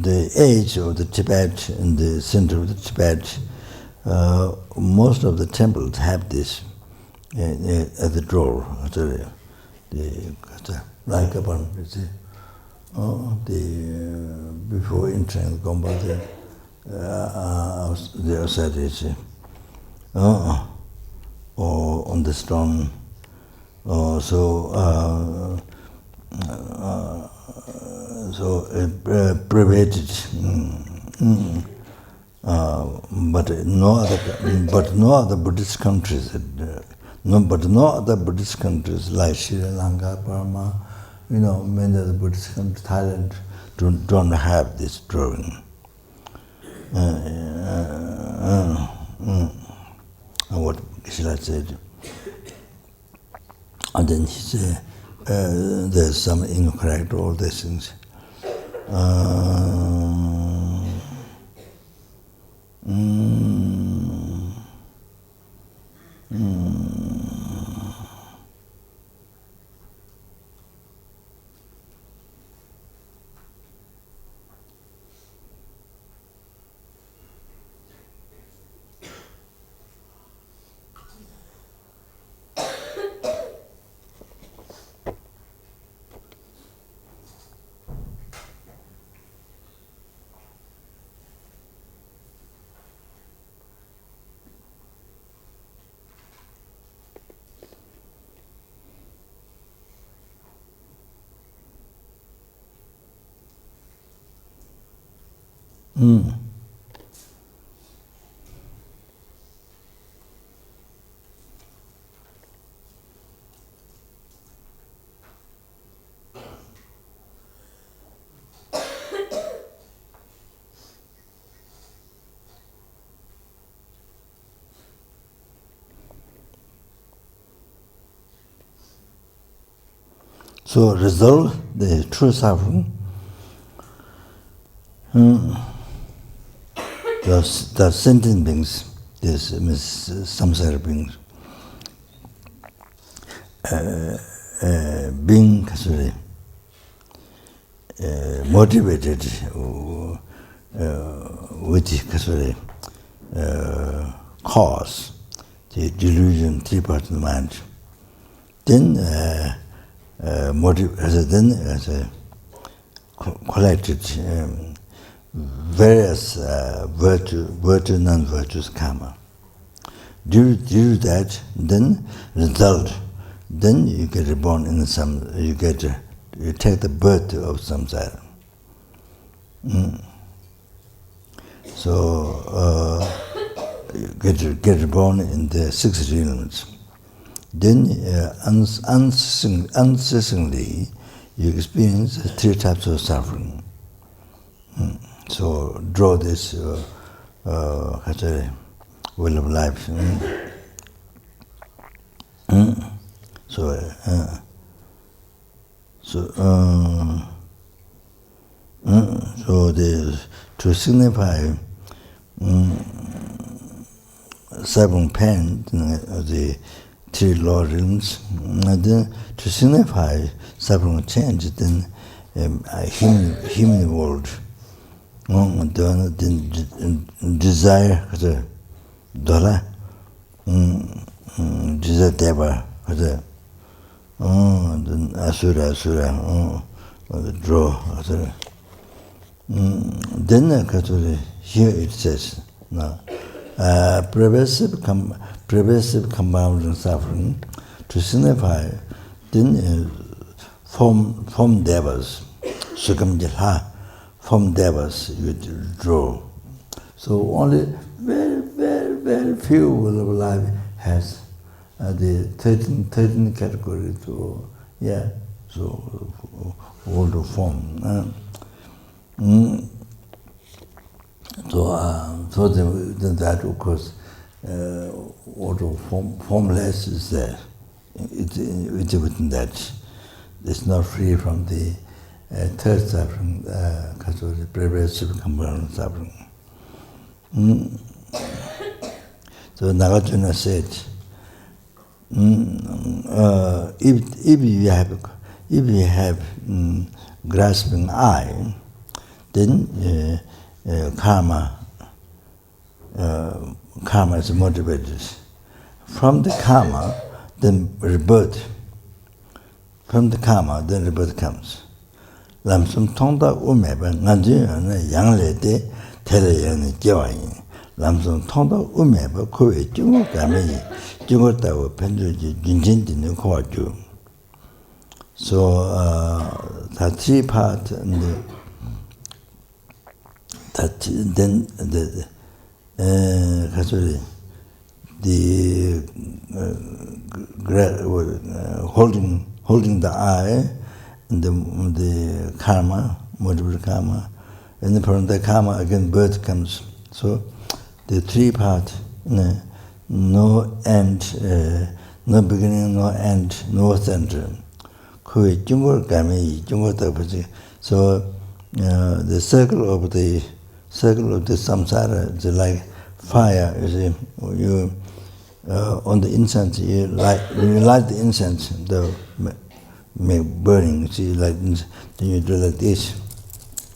the edge of the Tibet, in the center of the Tibet, most of the temples have this at the door. Like upon, you see, before entering the compound, the outside is or on the stone, privated, but no other Buddhist countries. No other Buddhist countries like Sri Lanka, Burma, many other Buddhist countries, Thailand, don't have this drawing. What Geshe said. And then he said, there's some incorrect, all these things. So resolve the true suffering. The sentient beings, this means samsara beings, being motivated with cause, the delusion, 3 parts of the mind, then collected various virtue, non-virtuous karma. Due to that, then result, then you get reborn in you take the birth of samsara. So you get reborn in the 6 realms. Then unceasingly you experience 3 types of suffering. So draw this wheel of life. To signify seven pain, the 3 law realms, and then to signify seven change, then human world. Desire, Dora, desire Deva, then Asura, draw. Then here it says, now, pervasive compounding suffering, to signify, then form Devas, Sukamjala. From devas you draw. So only very few will of life has the 13 category to, so all the form. So then that of course formless is there. It's within that. It's not free from the third suffering, because of the previous component suffering. So Nagarjuna said, if you have grasping eye, then karma is motivated. From the karma, then rebirth. From the karma, then rebirth comes. Lamsum tongda umeba nganjuna yangle de tere yani jiwayin. Lamsum tongda umeba kowe jungo kame jungo tawo penjuji junjin dinu kowa ju. So the three part and then the holding the eye, and the karma, multiple karma, and then from the karma again birth comes. So the three part, no end, no beginning, no end, no center. So the circle of the samsara is like fire. You see, you on the incense, when you light the incense, the make burning. You see, like then you do like this.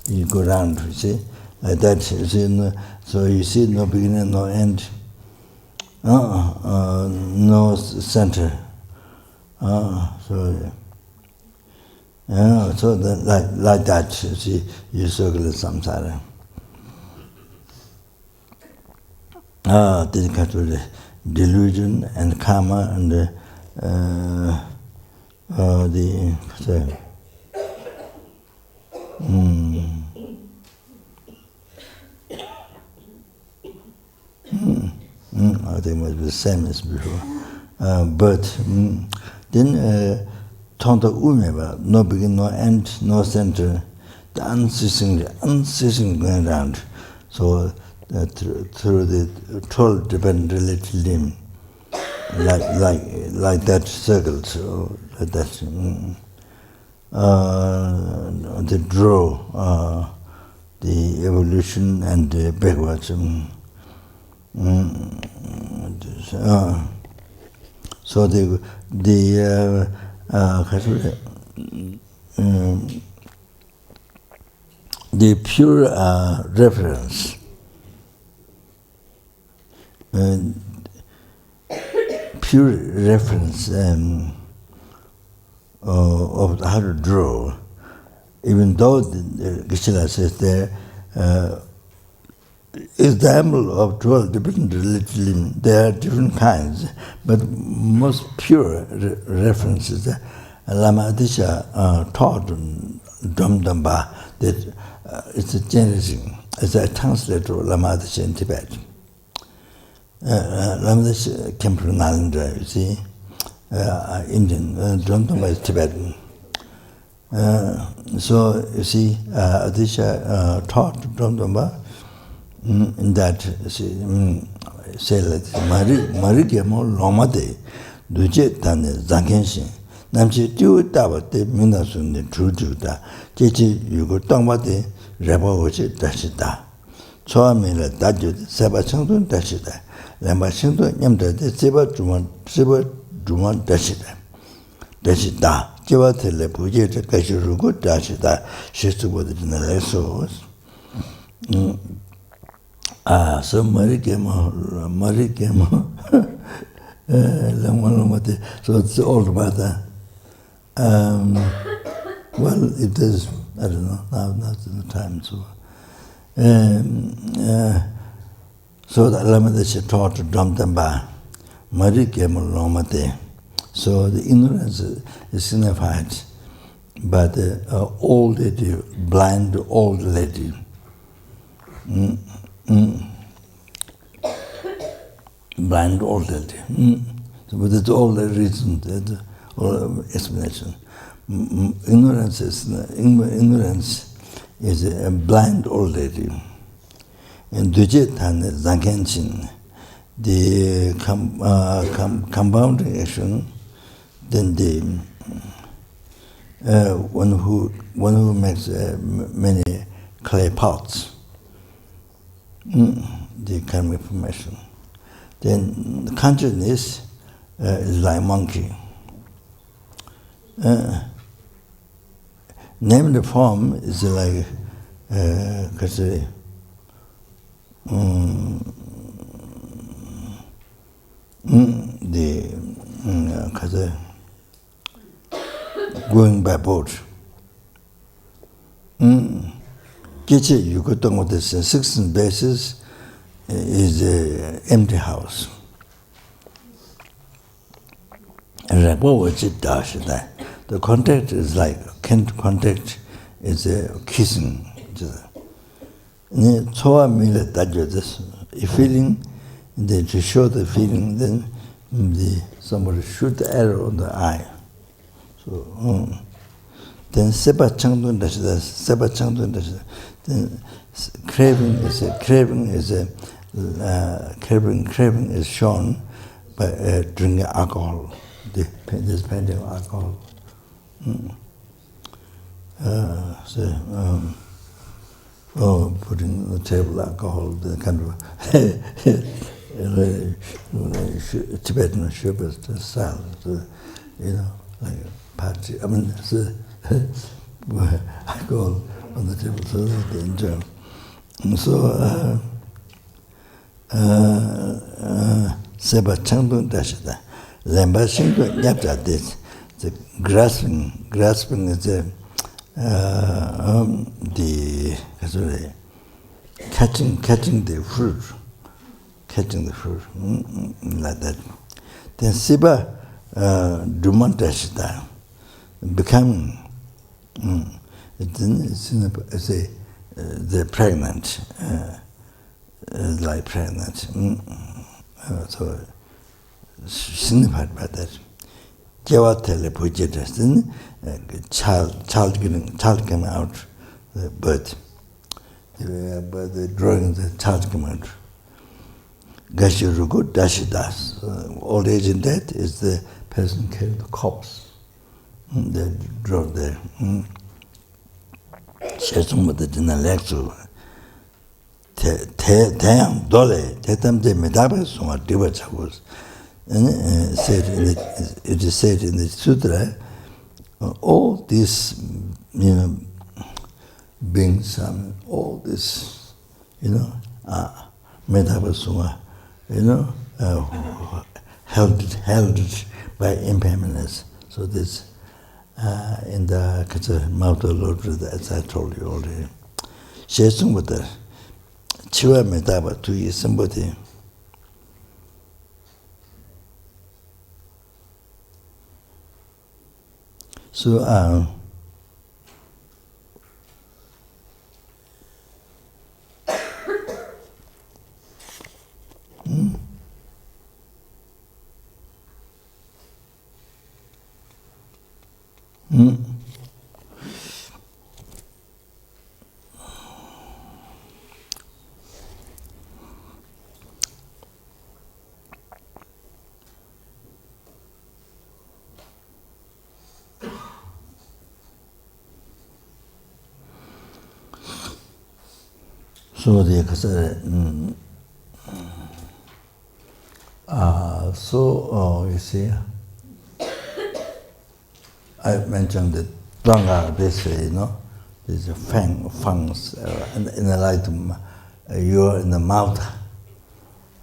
You go round. You see, like that. You see, so you see no beginning, no end, no center. So like that, you see, you circle the samsara. Then come to the delusion and karma and the I think it must be the same as before. But then Tonta umeba, no beginning, no end, no center, the unceasingly going around. So through the 12 different related limb, like that circle, so like that. The draw, the evolution and the backwards. So the pure reference, of how to draw, even though Geshe-la says there is the emblem of 12 different religions. There are different kinds, but most pure references. Lama Adisha taught Dhamdamba that it's a generation. It's a translator of Lama Adisha in Tibet. Lama Adisha came from Nalanda, you see, Indian. Dhamdamba is Tibetan. So you see, Adisha taught Dhamdamba in that say like Mari Gemo Lomade Duje Tane Zankenshin Namchi Tiu Tabate Minasun de Trujuda Jechi Yugo Tongwate Reba Oche Dashida Choa Mila Daju Seba Changdun Dashida Lamba Changdun Yamda de Seba Juman Dashida Dashida Jewa Tele Puje Kashirugo Dashida Shistubo de Nalesos. So Mari Gemo, so it's all about that. Well, it is, I don't know, now not in the time, so. So the Lamadesha taught Dhamdamba, Mari Gemo Lomate. So the ignorance is signified by the old lady, blind old lady. Blind old lady. So, but it's all the reason, all explanation. Ignorance is a blind old lady. And Duje Tane Zankenchin, the compounding action, then the one who makes many clay pots, the karmic formation. Then consciousness is like monkey. Named form is like going by boat. You could talk about this 16 bases is an empty house. And the contact is like contact is kissing. If feeling, then to show the feeling, then somebody shoot the arrow on the eye. So then then craving is shown by drinking alcohol, this painting of alcohol. Putting on the table alcohol, the kind of Tibetan shepherd style, like a party. I mean, alcohol on the table so that they enjoy. And so, Seba Changdung Dashida, Lemba Shingdo Nyapta this, the grasping is the catching the fruit, like that. Then Siba Dumantashita, becoming, they're pregnant, like pregnant. So signified by that. Jawatele Pujitas, then child came out, the birth. The drawing the child came out. Gashirugu Dashidas. Old age and death is the person carrying the corpse. They draw there. Shesum with the Dinalexu. Tayang Dole, Tetam de Medabas, or Divachavus. And it is said in the Sutra, all these, beings, all this, Medabasuma, held by impermanence. So this, in the mouth of the Lord, as I told you already, Shesum with the Chiva Medaba to you, somebody. So, so the you see, I mentioned that Danga this way, there's a fangs in the light. You're in the mouth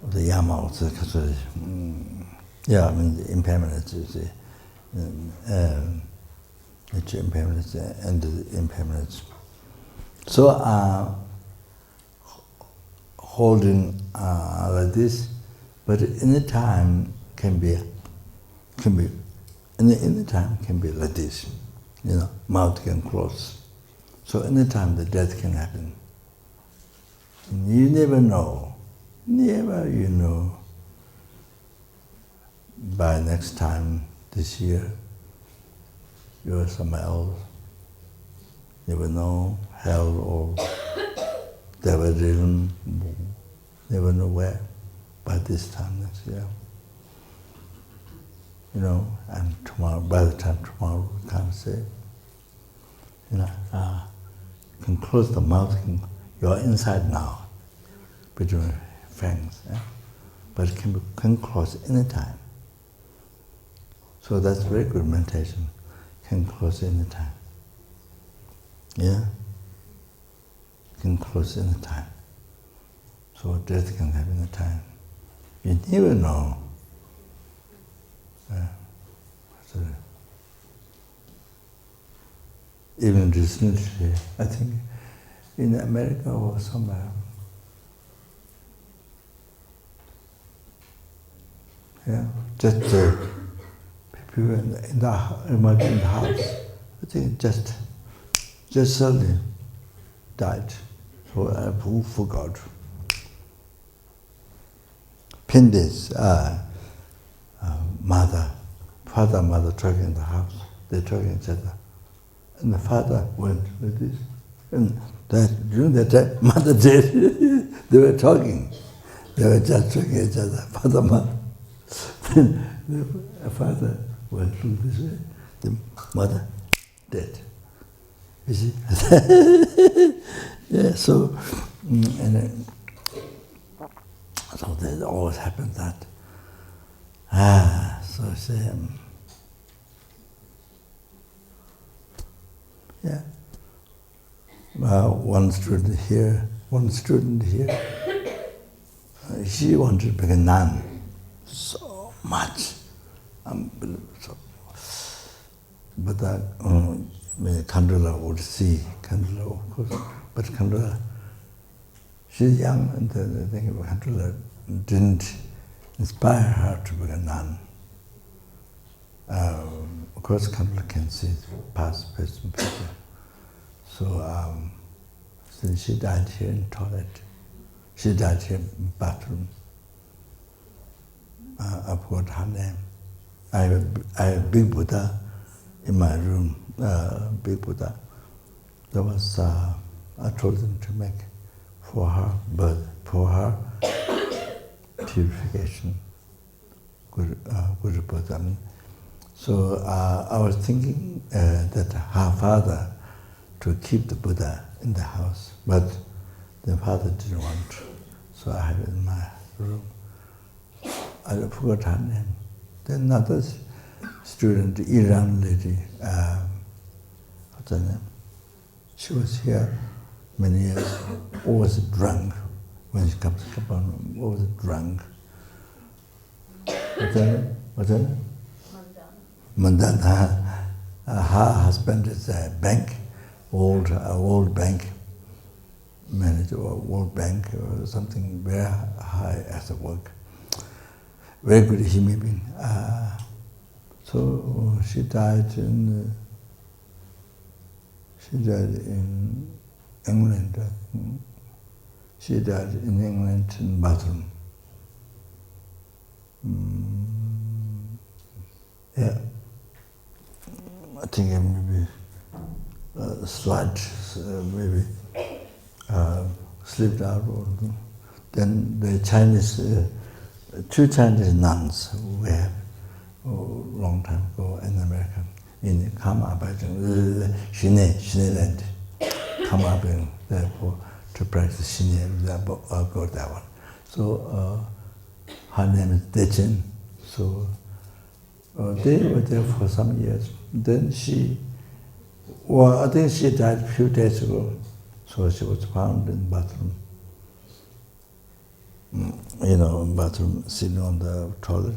of the Yama. Yeah, I mean the impermanence, you see, nature impermanence and the impermanence. So holding like this, but any time can be any time can be like this, mouth can close. So any time the death can happen. You never know, by next time this year, you're somewhere else. Never know, hell or devil realm, never know where. by this time next year. And tomorrow, by the time tomorrow, we can't say. You can close the mouth, you're inside now, between fangs, but it can close any time. So that's very good meditation, can close any time. Yeah? Can close any time. So death can happen any time. You never know. Even recently, I think in America or somewhere, just people in the house, I think just suddenly died. So who forgot? Pindi's father, mother talking in the house. They talking each other. And the father went like this. And during that time, mother did. They were talking. They were just talking each other, father, mother. Then the father went through this way. The mother dead. You see? Yeah, so, so that always happens that. So shame. Yeah. One student here, she wanted to become a nun. So much. Unbelievable. But that Kandula would see, Kandula of course, but Kandula, she's young, and I think Kandula didn't inspire her to become a nun. Of course, Kandula can see past, present, future. So since she died here in toilet, she died here in bathroom. I forgot her name. I have a big Buddha in my room, big Buddha. There was, I told them to make for her birth, for her purification, good birth. So I was thinking that her father to keep the Buddha in the house, but the father didn't want to, so I have it in my room. I forgot her name. Then another student, Iran lady, what's her name? She was here many years, always drunk. When she comes to Kopan, always drunk. What's her name? Mandana. Her husband is a bank, old bank manager or World Bank or something very high as a work. Very good human being. So she died in England. I think. She died in England in bathroom. Yeah. I think maybe slight, maybe slipped out. Or then the Chinese, two Chinese nuns we have a long time ago in America, in Kama-Bajing, Shine land, Kama-Bajing, therefore to practice Shine, I got that one. So her name is Dechen. So they were there for some years. Then I think she died a few days ago. So she was found in the bathroom. In bathroom, sitting on the toilet.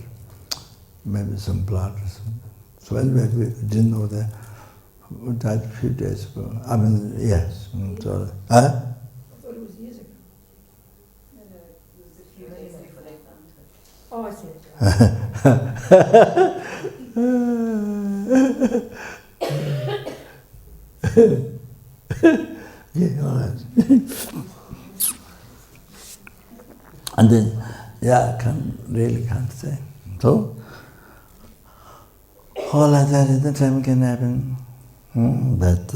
Maybe some blood or something. So anyway, we didn't know that. We died a few days ago. Yes. So, I thought it was years ago. No, it was a few days before they found her. Oh, I see. Yeah, all right. And then, I can't say. So, all like that at the time can happen. That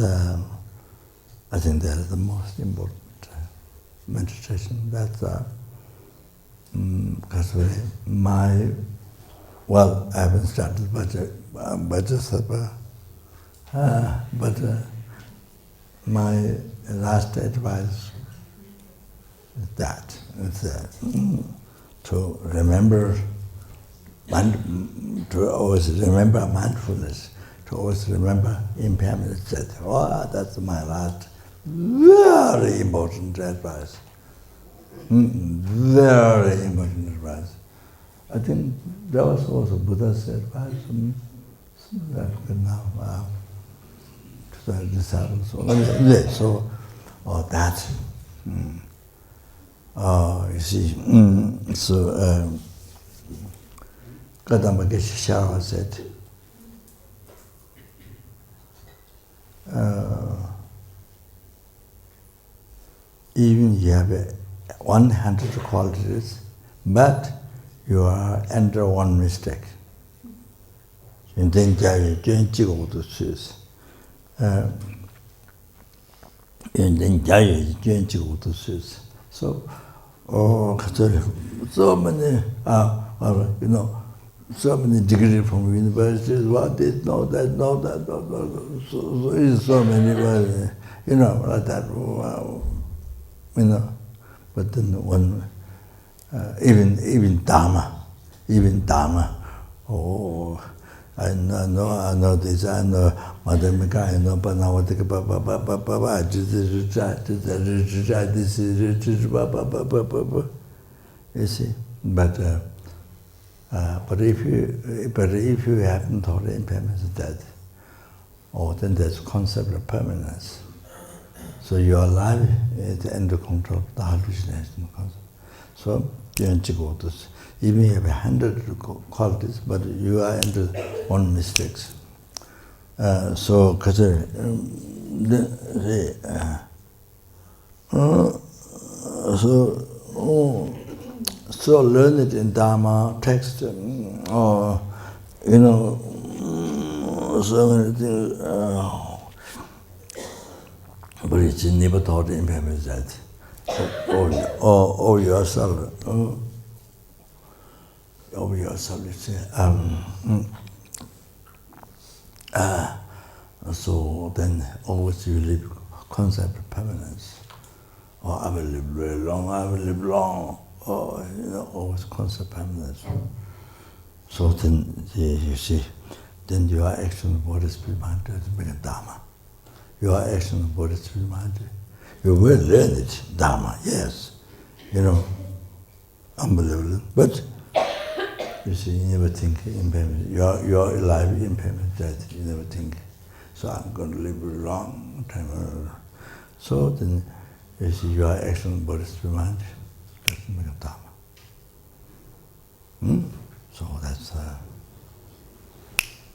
I think that is the most important meditation. That Because I haven't started Vajrasattva, but my last advice is that, to remember, to always remember mindfulness, to always remember impermanence. That's my last very important advice. Very important advice. I think that was also Buddha's advice. That's good now. To the disciples. So that. You see, so Gadamba Geshe said, even you have 100 qualities, but you are under one mistake. And then so, so many, so many degrees from universities, what this, no, that, no, that, no. So many, like that, But then one, even dharma, I know this, I know Madhamika, I know Panavatika, you see. But if you haven't thought of impermanence of death, then there's a concept of permanence. So you are alive at the end of control of the hallucination concept. So even you have 100 qualities, but you are into one mistakes. So learn it in Dharma text, or so many things. But it's never thought impermanence that. Or yourself. Over yourself, you say. So then always you live concept of permanence. Or I will live very long, I will live long. Or always concept of permanence. So then you see, then your action of body, spirit, mind does become Dharma. Your action of body, spirit, mind. You will learn it, Dharma, yes. Unbelievable. But you see, you never think impermanence. You're alive, impermanence, death, you never think. So I'm going to live a long time. So then you see your action, body, spirit, mind, doesn't become Dharma. So that's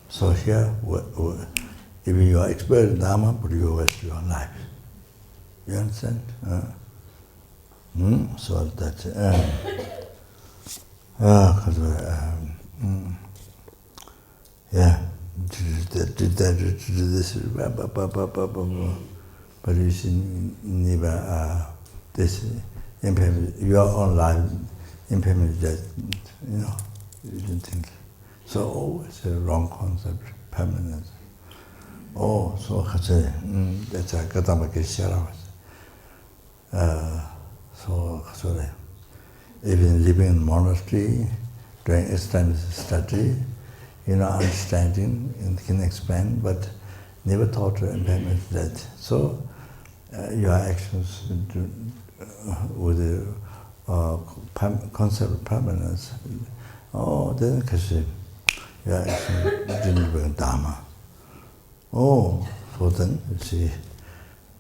so here, if you are expert in Dharma, but you waste your life. You understand? So that's did this, but you see, never this impairment, your own life, impairment that, you didn't think. So always a wrong concept, permanence. So that's a Gadamba Geshe. So even living in monastery, doing extended study, understanding and can expand, but never thought of impermanence that. So your actions with the concept of permanence, then because your actions didn't bring Dharma. So then you see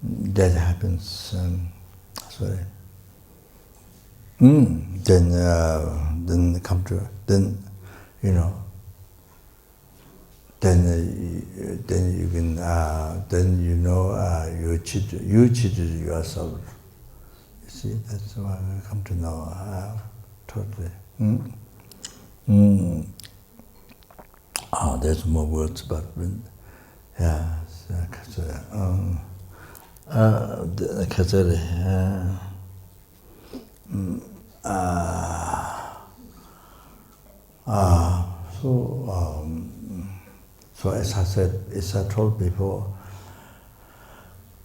that happens. Then come to then you can you cheated yourself. You see, that's why I come to know totally. There's more words, but yeah. So as I said, as I told before,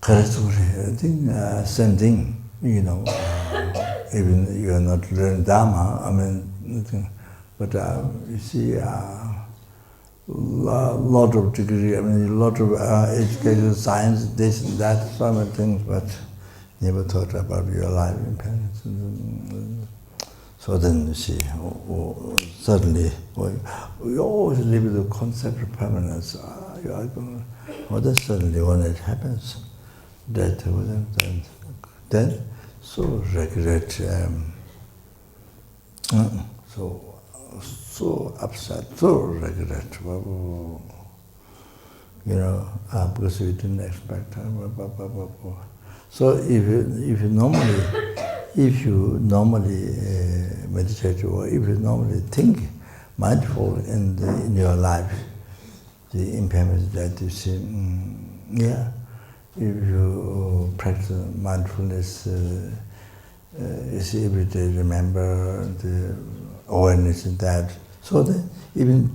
I think same thing, even you are not learning dharma, but you see, lot of degree, a lot of education, science, this and that, so many things, but never thought about your life impermanence. So then you see, suddenly, we always live with the concept of permanence. Then suddenly when it happens, that then so regret, so upset, so regret, because we didn't expect. So if you normally meditate, or if you normally think mindful in your life, the impermanence that you see, if you practice mindfulness, you see every day, remember the awareness in that. So that even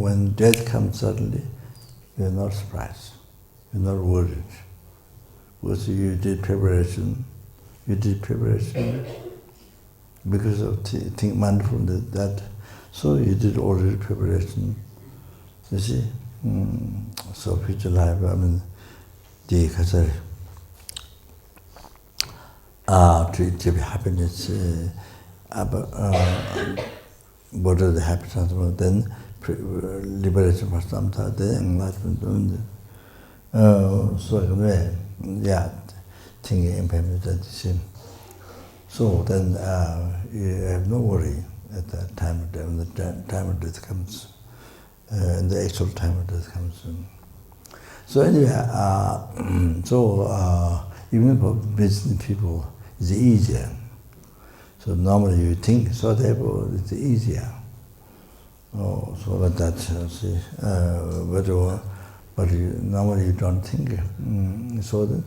when death comes suddenly, you're not surprised, you're not worried, because you did preparation because of think mindfulness. That so you did already preparation. You see, so future life. The kasari. To achieve happiness, border the happiness, then liberation for samsara, then enlightenment. So thinking impairment that is same. So then you have no worry at that time of death, when the time of death comes, and the actual time of death comes. So anyway, even for business people, it's easier. So normally you think, so therefore it's easier. So like that, see, but normally you don't think. So that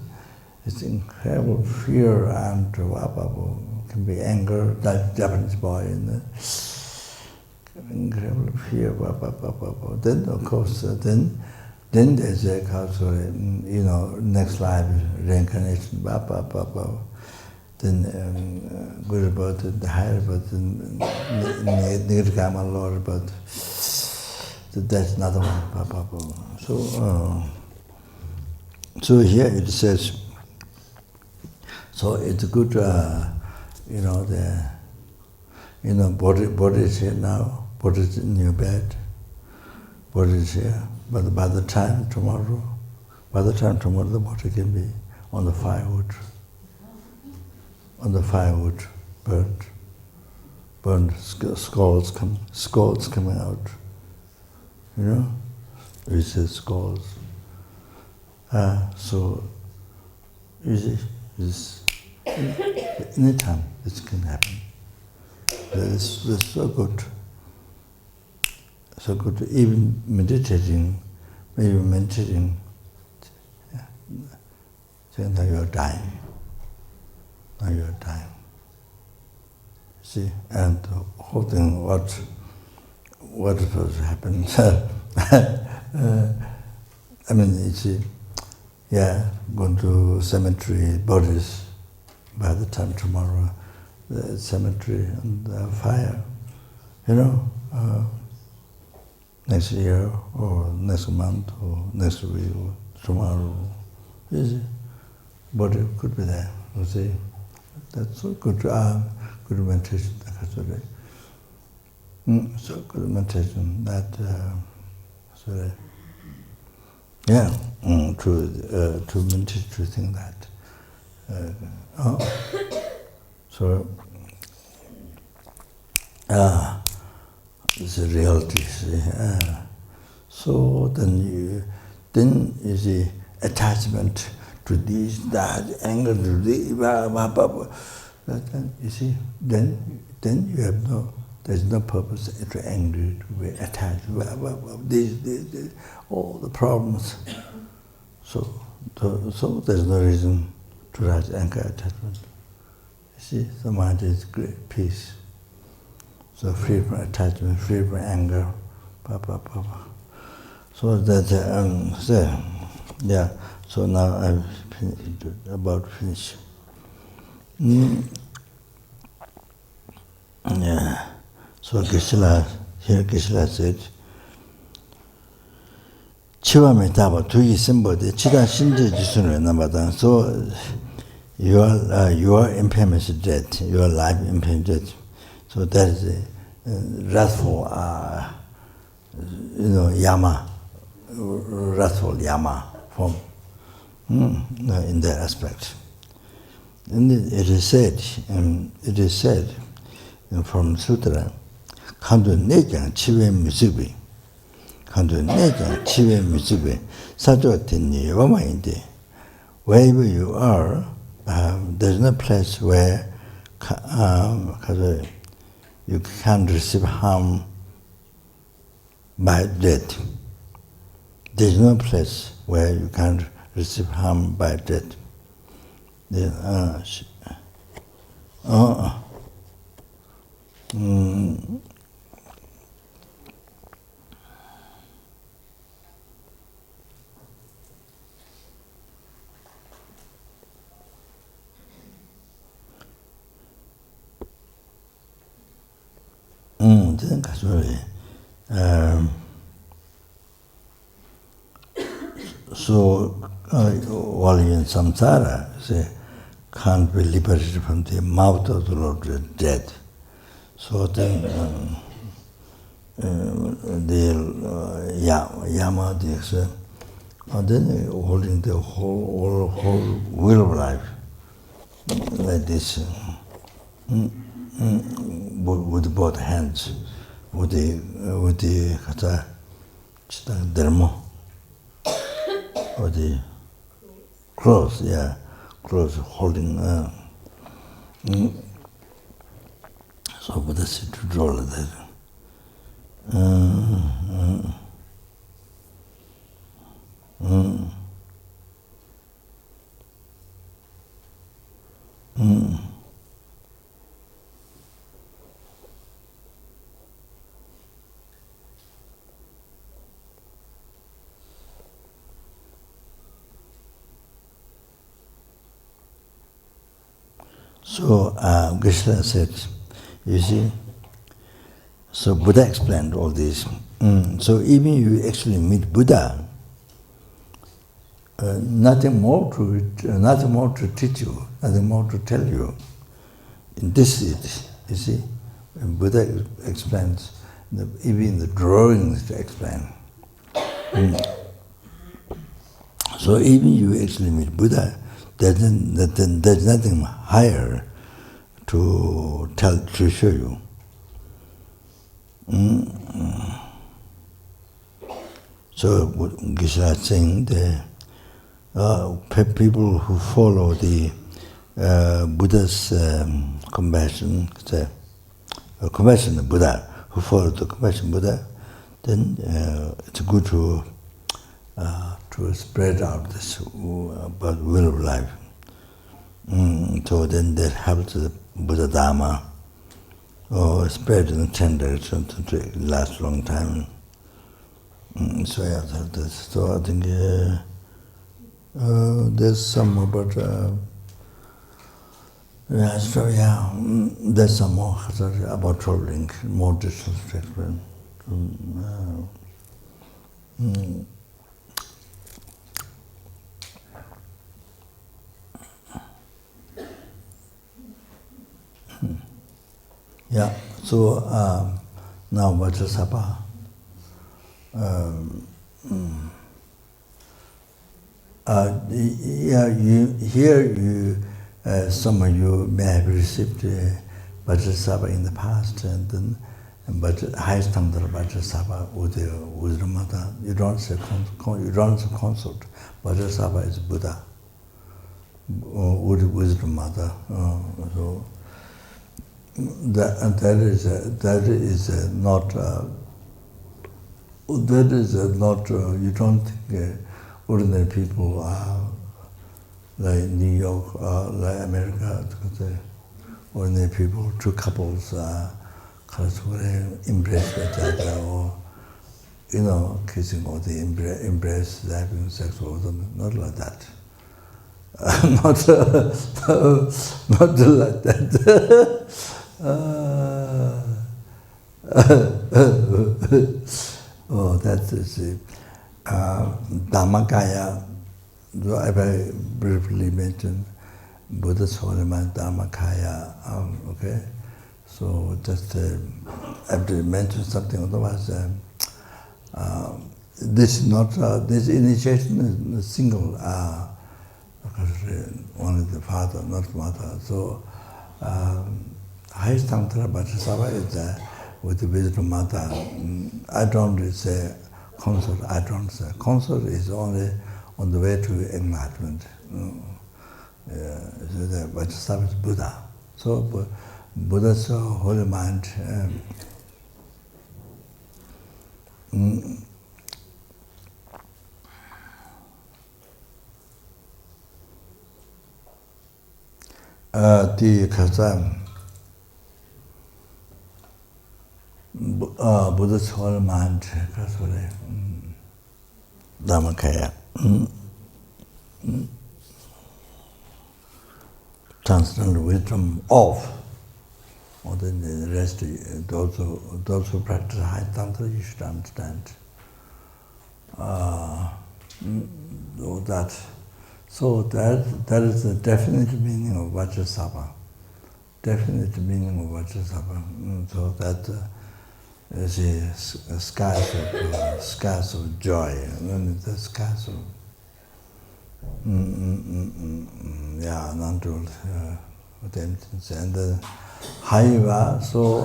it's incredible fear and can be anger, that Japanese boy, incredible fear, Then of course, then there's a culture, next life, reincarnation, Then good about it, the higher about it, nirvana, Lord, but that's another one. So here it says, so it's good, body is here now, body is in your bed, body is here, but by the time tomorrow, the body can be on the firewood. Burned, skulls coming out. We say skulls. So, easy. Anytime this can happen. It's so good. So good. Even meditating, saying that you're dying. Now you're dying. See, and hoping what is supposed to happen. You see, going to cemetery, bodies, by the time tomorrow, the cemetery and the fire, next year or next month or next week or tomorrow, you see, body could be there, you see. That's so good, good meditation. So good meditation that, to meditate, to think that. It's a reality. See? So then you see attachment to this, that, anger to this, you see, then you have there's no purpose to angry, to be attached, this, all the problems. So there's no reason to rise anger attachment. You see, the mind is great peace. So free from attachment, free from anger. So that, yeah, so now I'm about to finish. Yeah. So Geshe-la said, Chiwa me taba tuyi simbo de chidan shinje jisunu nambatan. So your impermanence is dead, your life impermanence is dead. So that is a wrathful, yama, wrathful yama form in that aspect. And it is said from Sutra, Kandu Nejang Chiwe Musubi, Kandu Nejang Chiwe Musubi, Sajo Tini Wama Inde. Wherever you are, there's no place where you can receive harm by death. There's no place where you can receive harm by death. So while in samsara, say, can't be liberated from the mouth of the Lord death. So then the yama, then holding the whole wheel of life like this, with both hands, with the dharma, or the clothes, clothes holding. So Buddha said to draw like that. So Geshe said, you see, so Buddha explained all this. So even you actually meet Buddha, nothing more to teach you, nothing more to tell you. In this is, you see, Buddha explains, even the drawings to explain. So even you actually meet Buddha, there's nothing higher to show you. So Geshe is saying the people who follow the Buddha's compassion, compassion Buddha, who follow the compassion Buddha, then it's good to spread out this about will of life. So then that helps the Buddha dharma, or spread in the 10 directions to last a long time. So I think there's some more, but there's some more about traveling, more distance to explain. Yeah, so now Vajrasattva. Some of you may have received Vajrasattva in the past, and then but highest standard Vajrasattva with the wisdom mother. You don't say consult. Vajrasattva is Buddha with the wisdom mother. So that is not. You don't think ordinary people like New York, like America, ordinary people, two couples embrace each other, or kissing or the embrace, having sex or something, not like that. not like that. Oh, that is it. Dharmakaya, though I very briefly mentioned Buddha's holy mind, Dharmakaya, okay? So just I have to mention something, otherwise this is not, this initiation is single, only the father, not mother. So highest tantra Vajrasattva is with the wisdom mother. I don't say consort, I don't say. Consort is only on the way to enlightenment. So the Vajrasattva is Buddha. So Buddha's holy mind the Kazam Buddha's holy mind, Dharmakaya, transcendental wisdom of, or then the rest, those who practice high tantra, you should understand. So that is the definite meaning of Vajrasattva. Definite meaning of Vajrasattva. So that is a skies of joy, and the skies of non-dual attempts. And the Haiva, so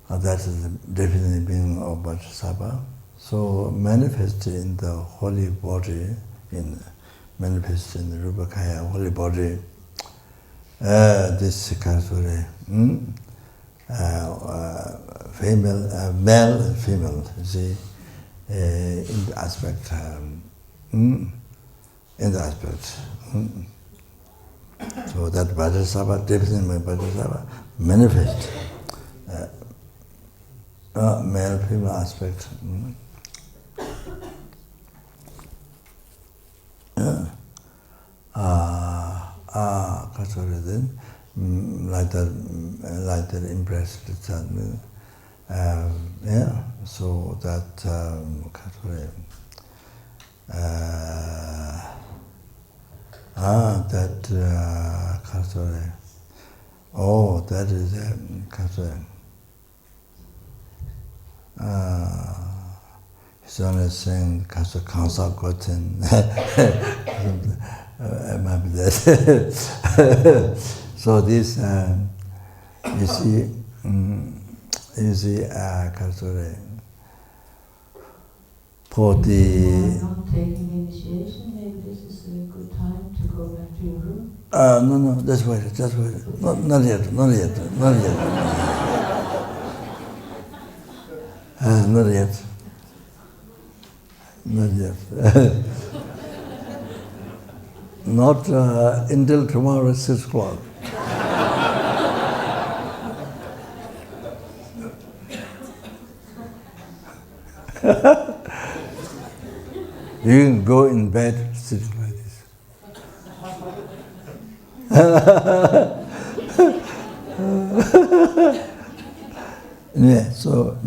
that is the definite meaning of Vajrasattva. So manifested in the holy body, manifested in the Rupakaya holy body, this Kasuri, female, male and female, you see, in the aspect, So that Vajrasattva, definitely Vajrasattva, manifest male female aspect. Like that impressed itself. So that that is he's only saying Kansa Goten. Might be that. So this, you see, for the... Not taking initiation, maybe this is a good time to go back to your room? No, just wait. Not yet. Not yet. Not until tomorrow at 6 o'clock. You can go in bed sitting like this. Yeah, so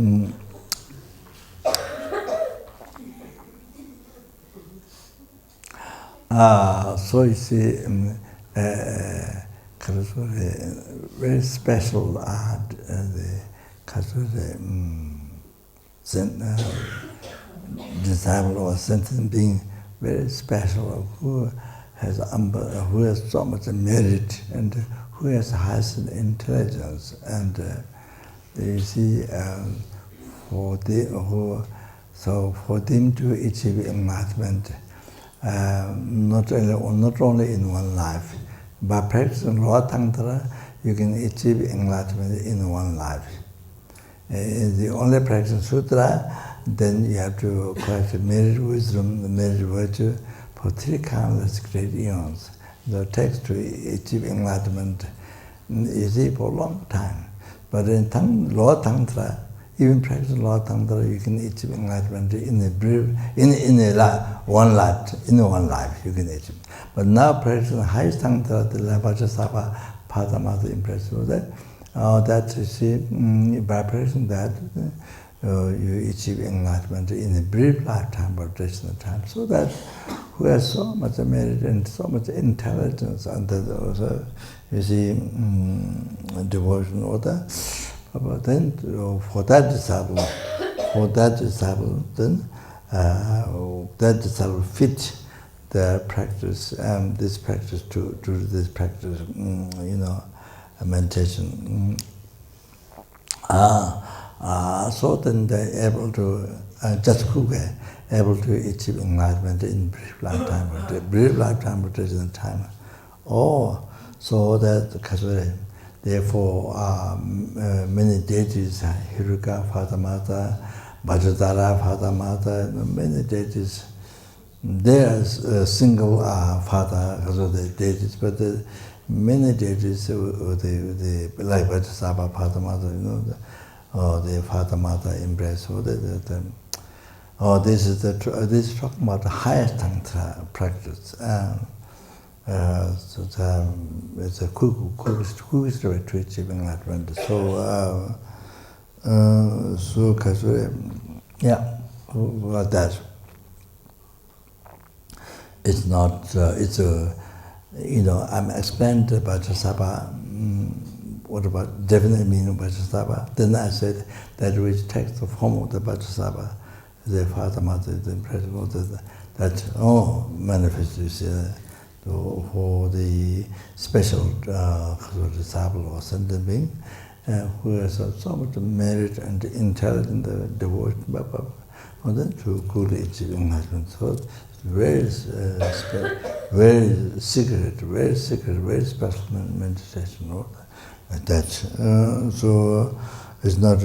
so you see, very special art, the disciple or sentient being, very special, who has so much merit and who has highest intelligence, and you see, for them to achieve enlightenment, not only in one life, by practicing raw tantra, you can achieve enlightenment in one life. The only practice sutra, then you have to practice merit wisdom, the merit virtue for 3 countless great eons. The text to achieve enlightenment you see, for a long time. But in Lower Tantra, even practicing Lower Tantra, you can achieve enlightenment in one life. In one life, you can achieve. But now practicing highest Tantra, the Vajrasattva, Padamata impressive, that you see, by practicing that, you achieve enlightenment in a brief lifetime or traditional time. So that who has so much merit and so much intelligence, and also, you see, devotion order. But then for that disciple, then that disciple fit the practice, this practice to this practice, meditation. So then they're able to just able to achieve enlightenment in brief lifetime, traditional time. Or so that therefore many deities, Hiruka, Padamata, Vajrasattva, Padamata, many deities. There's a single father, the deities, but many deities, like Vajrasattva, Padamata, the Padamata embrace. This is talking about the highest Tantra practice. It's a quickest way to achieve enlightenment. So like that. It's not. I'm explaining the Vajrasattva. What about definite meaning of Vajrasattva? Then I said that which takes the form of the Vajrasattva, the Father, Mother, the impression that manifests for the special disciple or sentient being who has so much merit and intelligent devotion, to coolly achieve enlightenment. So it's very secret, very special meditation, like that. So it's not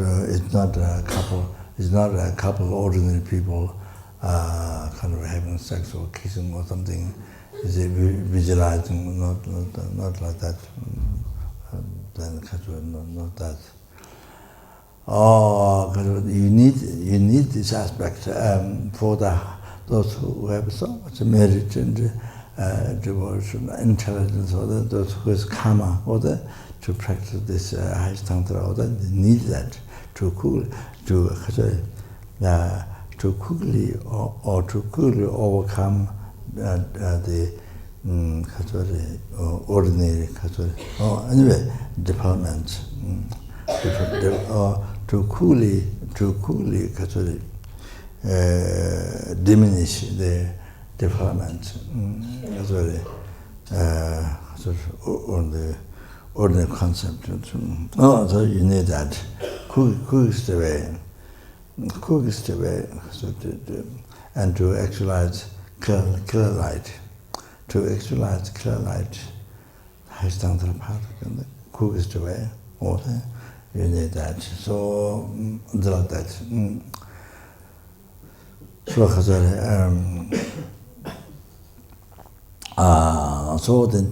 a couple ordinary people kind of having sex or kissing or something. Is it visualizing? Not like that. Then not that. You need this aspect for those who have so much merit and devotion, intelligence, or those who has karma, or to practice this highest tantra, or they need that to quickly overcome the ordinary development, to coolly diminish the development on the ordinary concept. So you need that quickest way, and to actualize clear light. To actualize clear light, highest tantra path, the quickest way, you need that. So, like that. So then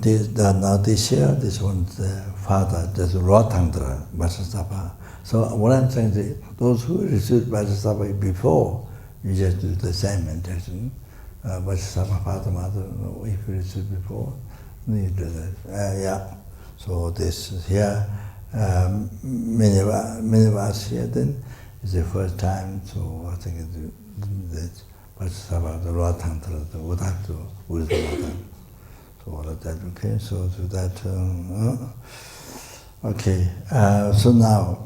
now they share this one, the father, there's raw tantra, Vajrasattva. So what I'm saying is, those who received Vajrasattva before, you just do the same meditation. Vajrasattva, father, mother, if you received before, you do that. So this is here, many of us here then, it's the first time, so I think it's Vajrasattva, the raw tantra, the Udhatu, wisdom. So all of that, okay, so that, okay, so now,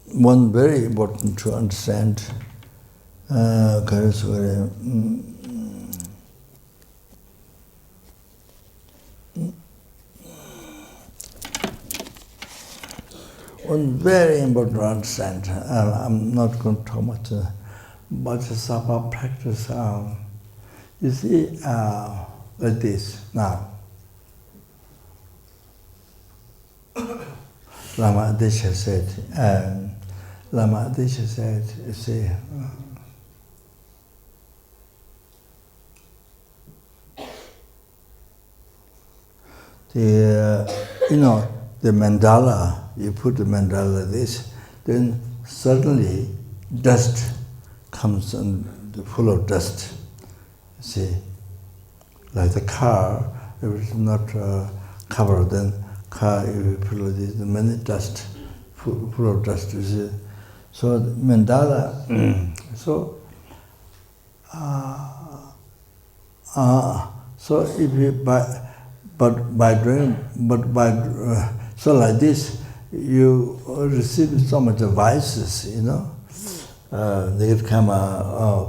one very important to understand, one very important to understand. I'm not going to talk much about the Vajrasattva practice. You see, like this now. Lama Desha said, Lama Adesha said, say, the mandala, you put the mandala like this, then suddenly dust comes and full of dust. See, like the car, if it's not covered, then car, if you put like this, many dust, full of dust, you see. So the mandala, so if you so like this, you receive so much vices, negative karma,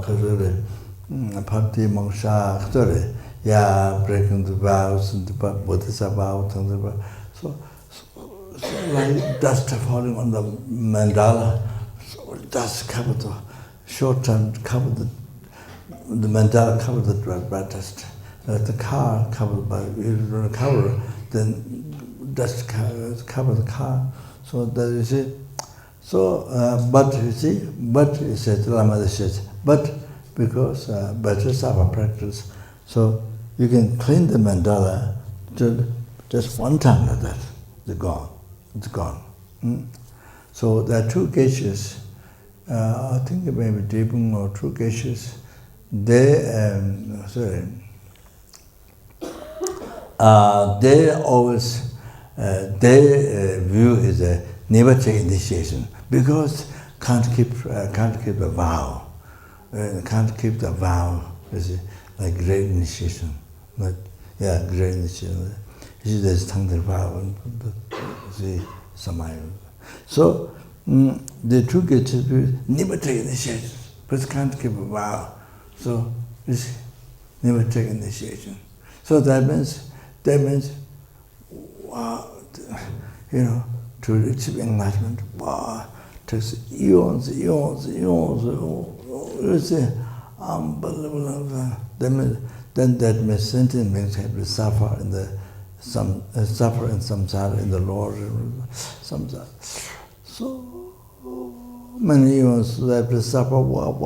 party moksha, breaking the vows and the bodhisattva, so like dust falling on the mandala, so dust covered the short term, covered the mandala covered the bright dust. The car covered by, if you don't cover, then dust cover the car. So that you see. So, but you see, but you said, Lama says, but because Vajrasattva practice, so you can clean the mandala just one time like that. It's gone. It's gone. So there are two geishas. I think maybe Debung or two geishas. They always, their view is a never take initiation because can't keep the vow, can't keep the vow. You see, like great initiation, great initiation. You see, there's tongue vow, see, samaya. So the true get never take initiation, but can't keep a vow. So you see, never take initiation. So that means, wow, to reach enlightenment, wow, takes eons. You see, unbelievable. Then that means sentient beings have to suffer in samsara, in the Lord, samsara. So many eons they have to suffer. Wow.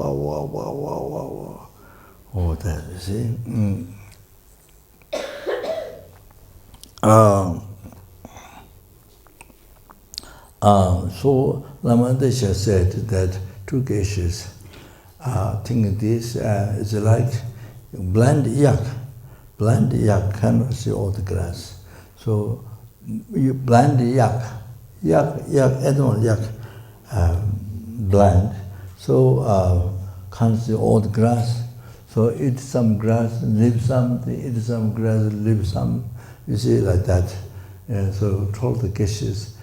Oh, that you see. So Lama Desha said that two geishas think this is like blind yak. Blind yak cannot see all the grass. So you blind yak, animal yak, blind. So can't see all the grass. So eat some grass, leave something. Eat some grass, leave some. You see, like that. So told the geishas,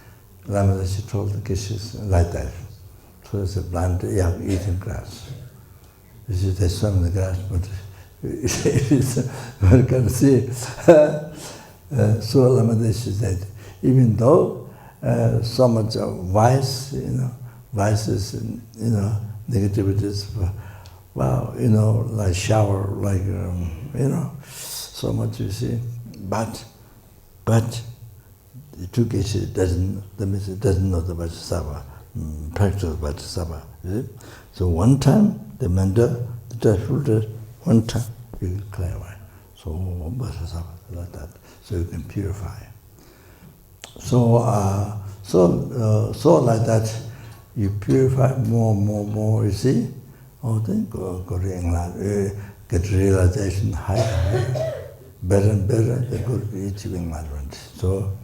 Lama Desha told the geishas like that. So it's a blind yak eating grass. You see, they swim in the grass, but one can see. So Lama Desha said, even though so much vice, vices, negativities, wow, like shower, like, so much you see. But the two cases doesn't know the Vajrasattva, practice of Vajrasattva. So one time the mandala, the dust filter, one time you will clear away. So Vajrasattva like that. So you can purify. So like that, you purify more. You see. Oh, then go to England, get realization higher. Better and better, they go to achieve enlightenment. So,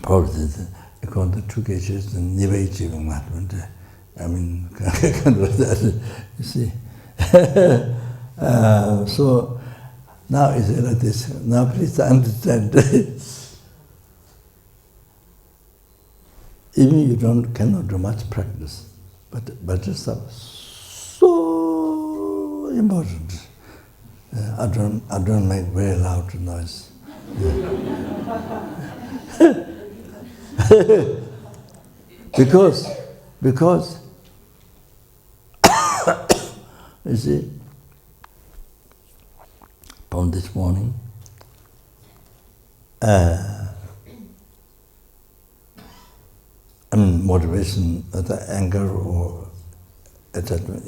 probably according to two cases, never achieve enlightenment. I mean, kind of that, you see. So, now it's like this. Now please understand. Even you cannot do much practice, but just so important. I don't make very loud noise. Because you see, from this morning, motivation, the anger or attachment.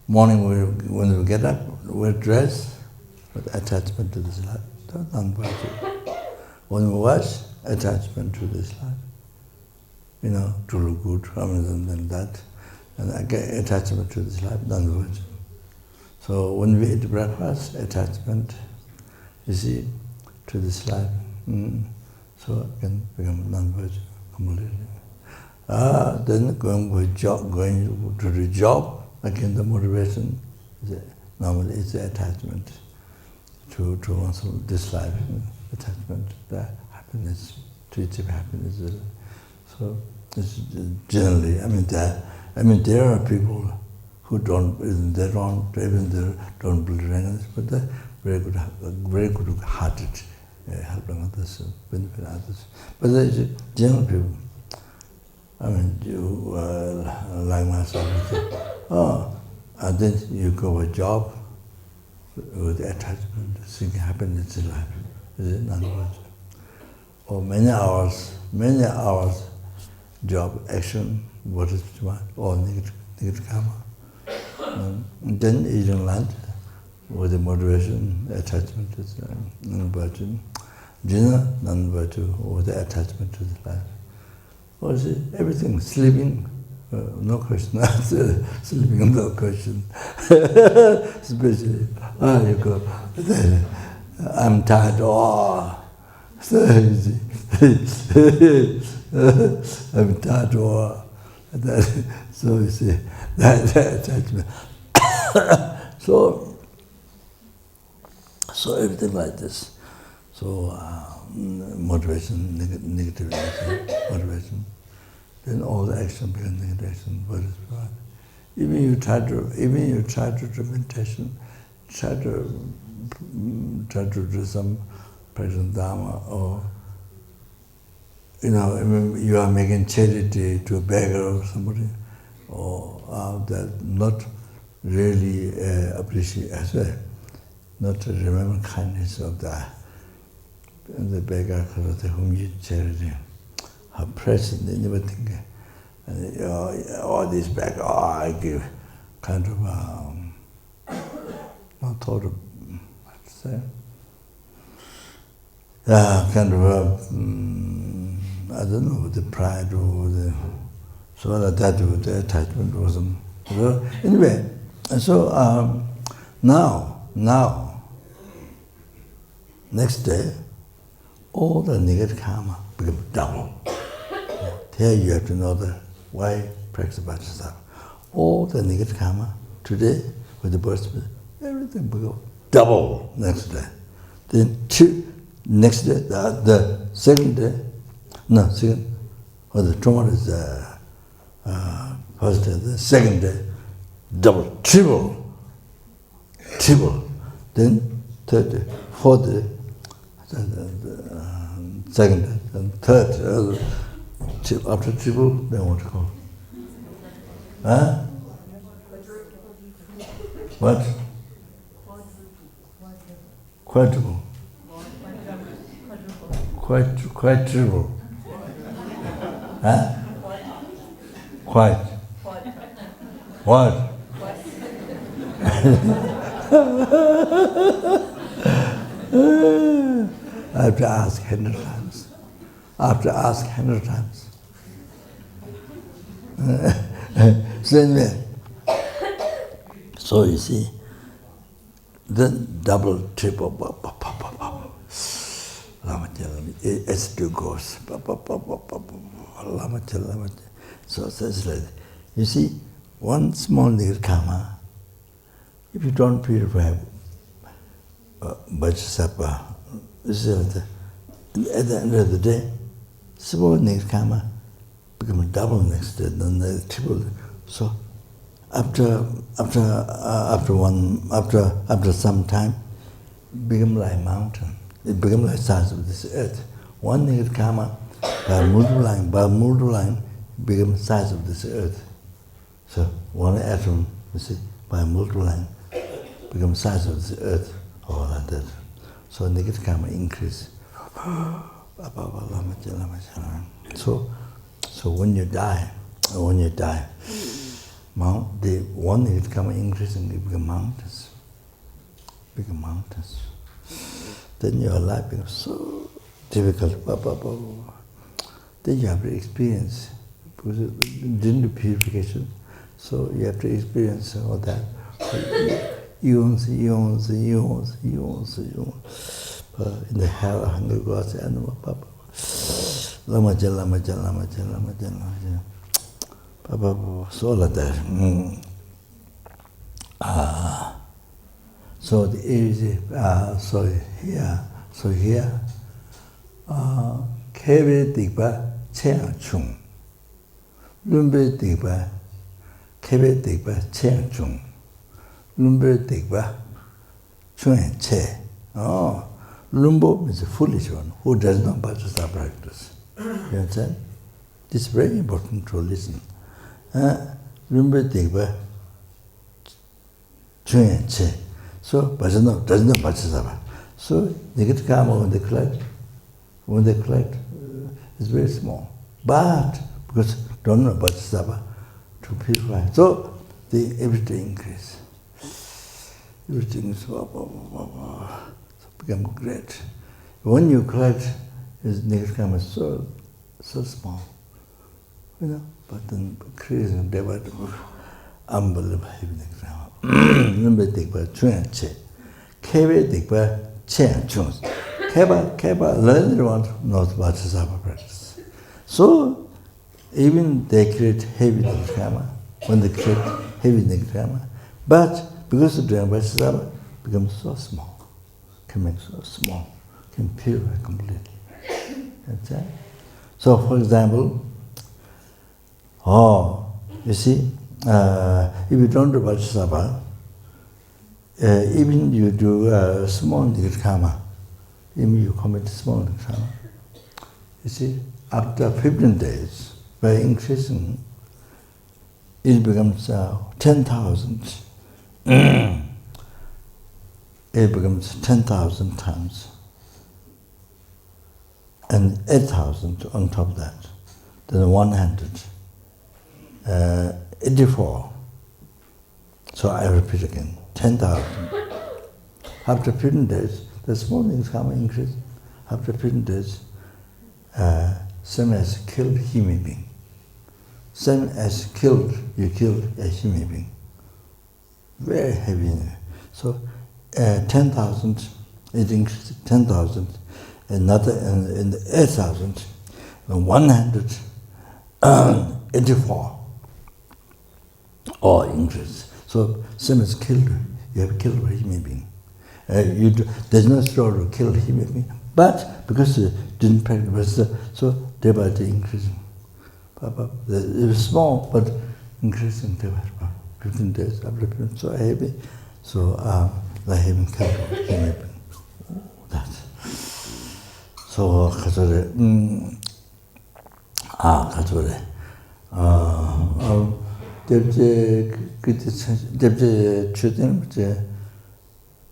Morning when we get up, we dress with attachment to this life. That's non-bhajra. When we wash, attachment to this life. To look good, and that. And I get attachment to this life, non-bhajra. So when we eat breakfast, attachment, you see, to this life. So it can become non-bhajra completely. Then going to the job, again the motivation, normally it's the attachment to also this life, attachment, the happiness, to achieve happiness. So it's generally, there are people who don't believe in this, but they're very good hearted, helping others, benefiting others. But there's general people. You like myself, and then you go a job with attachment, seeking happiness in life. Is it non-bhajra? Or many hours job, action, what is or negative karma. And then eating lunch with the motivation, attachment is non-bhajra. Dinner, non-bhajra, with the attachment to the life. Or is it everything? Sleeping, no question. Sleeping, no question. Especially, you go, I'm tired, so easy. I'm tired, so you see, that attachment. So everything like this. So motivation, negative motivation. Then all the action becomes negative action. What is right? Even you try to do meditation, try to do some practice of dharma, or you are making charity to a beggar or somebody, or that not really appreciate as well, not to remember kindness of the beggar whom you charity. How precious, they never think. And all these beggars, I give kind of not thought of, how to say, kind of I don't know, the pride or the attachment or some. So anyway, and so now, next day, all the negative karma become double. Here you have to know why practice Vajrasattva. All the negative karma today with the birth, everything will go double next day. Then next day, the second day, tomorrow is first day, the second day, double, triple. Then third day, fourth day, second day, and third. After triple, then what to call? What? Quadruple. Quadruple. Quite. What? I have to ask 100 times. So anyway, so you see, then double, triple, S2 goes, so it's like, you see, one small negative karma, if you don't purify Vajrasattva, at the end of the day, small negative karma become double next day, then the triple. So after some time, it become like mountain. It become like size of this earth. One negative karma, by multiplying, become size of this earth. So one atom, you see, by multiplying, become size of this earth, or like that. So negative karma increase. So when you die, the one is becoming increasingly become mountains. Then your life becomes so difficult. Then you have to experience, because you didn't do purification, so you have to experience all that. Eons. In the hell, hunger gods, animal, lama jala. So like that. So the easy. So here. Kebe digba cheang chung. Lumbe digba. Kebe digba cheang chung. Lumbe digba chung che. Oh, Lumbo is a foolish one who does not Vajrasattva practice. You understand? It's very important to listen. Lumbe digba chung che. So Vajrasattva does not Vajrasattva. So negative karma when they collect, it's very small. But because don't know Vajrasattva to purify, so everything increase. Everything is become great. When you collect, is negative karma so small, but then increasing day by day, unbelievable negative karma. Number digba chuan che, kebe digba chen chuns. Keba learned one knows Vajrasattva practice. So even they create heavy negative karma, when they create heavy negative karma, but because of doing Vajrasattva, becomes so small, can make so small, can purify completely. Okay? So for example, you see, if you don't do Vajrasattva, even you do small negative karma, even you commit small negative karma, you see, after 15 days, by increasing, it becomes 10,000. It becomes 10,000 times, and 8,000 on top of that, then 184. So I repeat again, 10,000. After 15 days, the small things come increase. After 15 days, same as killed human being. Same as you killed a human being. Very heavy. So 10,000, it increased 10,000, another in the 8,000, and 184 all increase. So same as killed, you have killed a human being. There's no story to kill a human being, but because you didn't practice, so day by day increasing. It was small, but increasing day by day. 15 days after 15, so heavy. So they haven't killed a human being. That. So Katsure, Debje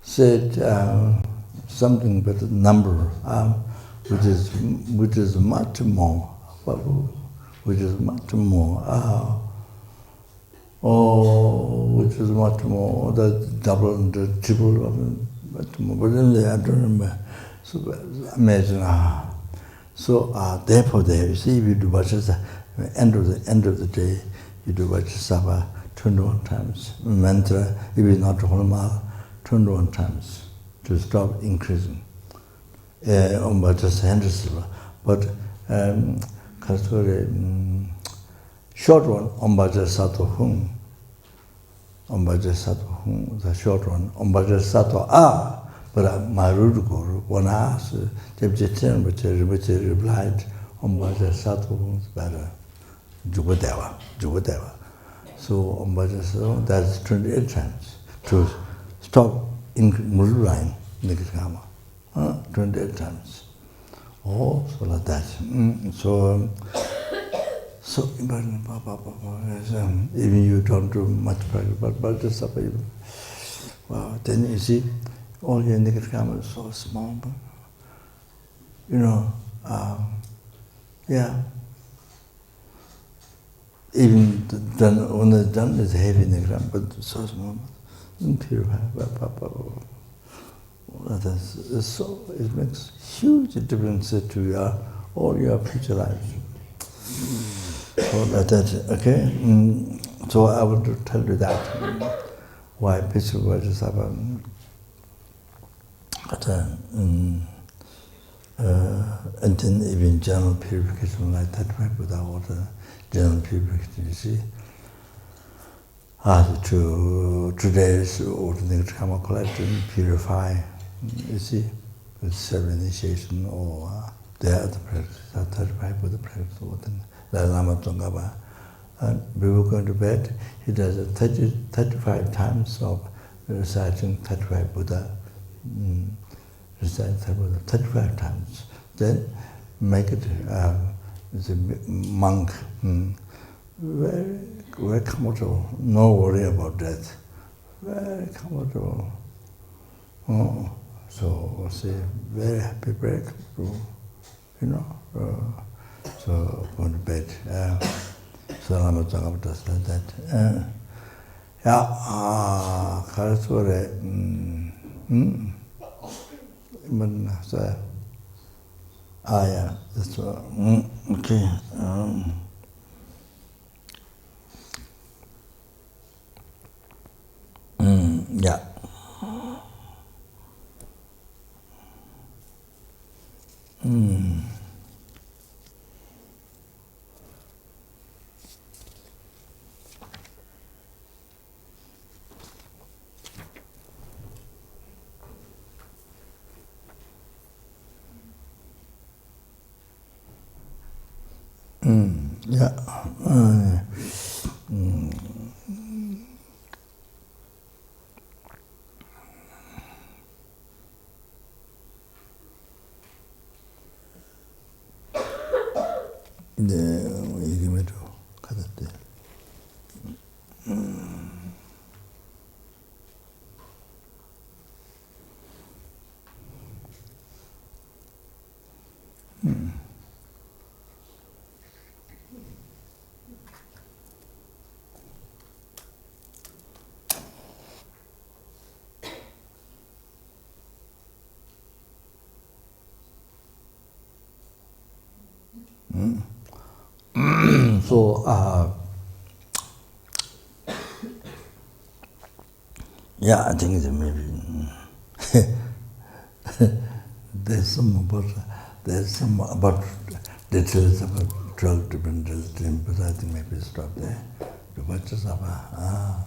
said something but a number, which is much more, which is much more, the double and the triple of it, much more. But then I don't remember. So imagine, So therefore, you see, if you do Vajrasattva, end of the day, you do Vajrasattva 21 times. Mantra, if it's not Holma, 21 times to stop increasing. On Vajrasattva, but short one on Vajrasattva Hung. On Vajrasattva Hung, the short one. On Vajrasattva but my root guru, when I asked, Jebjechen, which replied, on Vajrasattva Hung is better. Jubadeva. So on Vajrasattva, that's 28 times to stop multiplying negative karma. 28 times. So like that. So important, even you don't do much practice, but just wow, then you see, all your negative karma is so small. But, Yeah. Even done, when it's done, it's heavy in the ground, but so small, purify. It makes huge difference to all your future lives. So that, okay? So I want to tell you that why peaceful Vajrasattva and then even general purification like that, right? Without general purification, you see. Today's ordinary karma collection purify, you see, with self-initiation or the other practice, 35 with the practice, the Lama Tsongkhapa. And before going to bed, he does 35 times of reciting 35 Buddha, reciting 35 times. Then make it as a monk, very comfortable, no worry about death, very comfortable. Oh, so see, very happy, very comfortable, you know. So going to bed. So Lama Tsongkhapa does like that. Karasore, yeah, that's right. Okay. Yeah. Yeah. 얘기해줘. 가졌대. So, yeah, I think that maybe there's some about details about drug dependence, but I think maybe stop there. The Vajrasattva,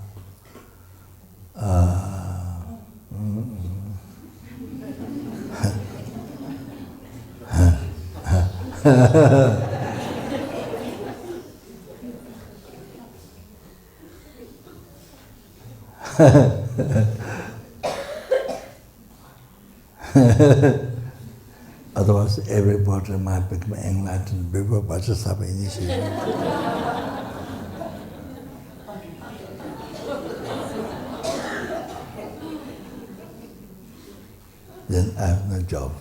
otherwise, everybody might become enlightened before Vajrasattva initiation. Then I have no job.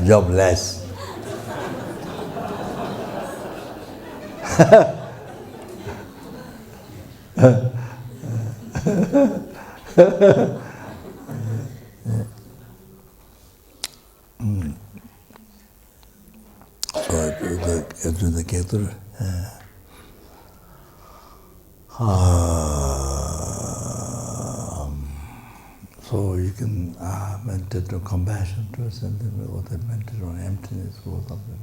Jobless. So to the Ketur. So you can meditate on compassion to a sentiment, or meditate on emptiness or something.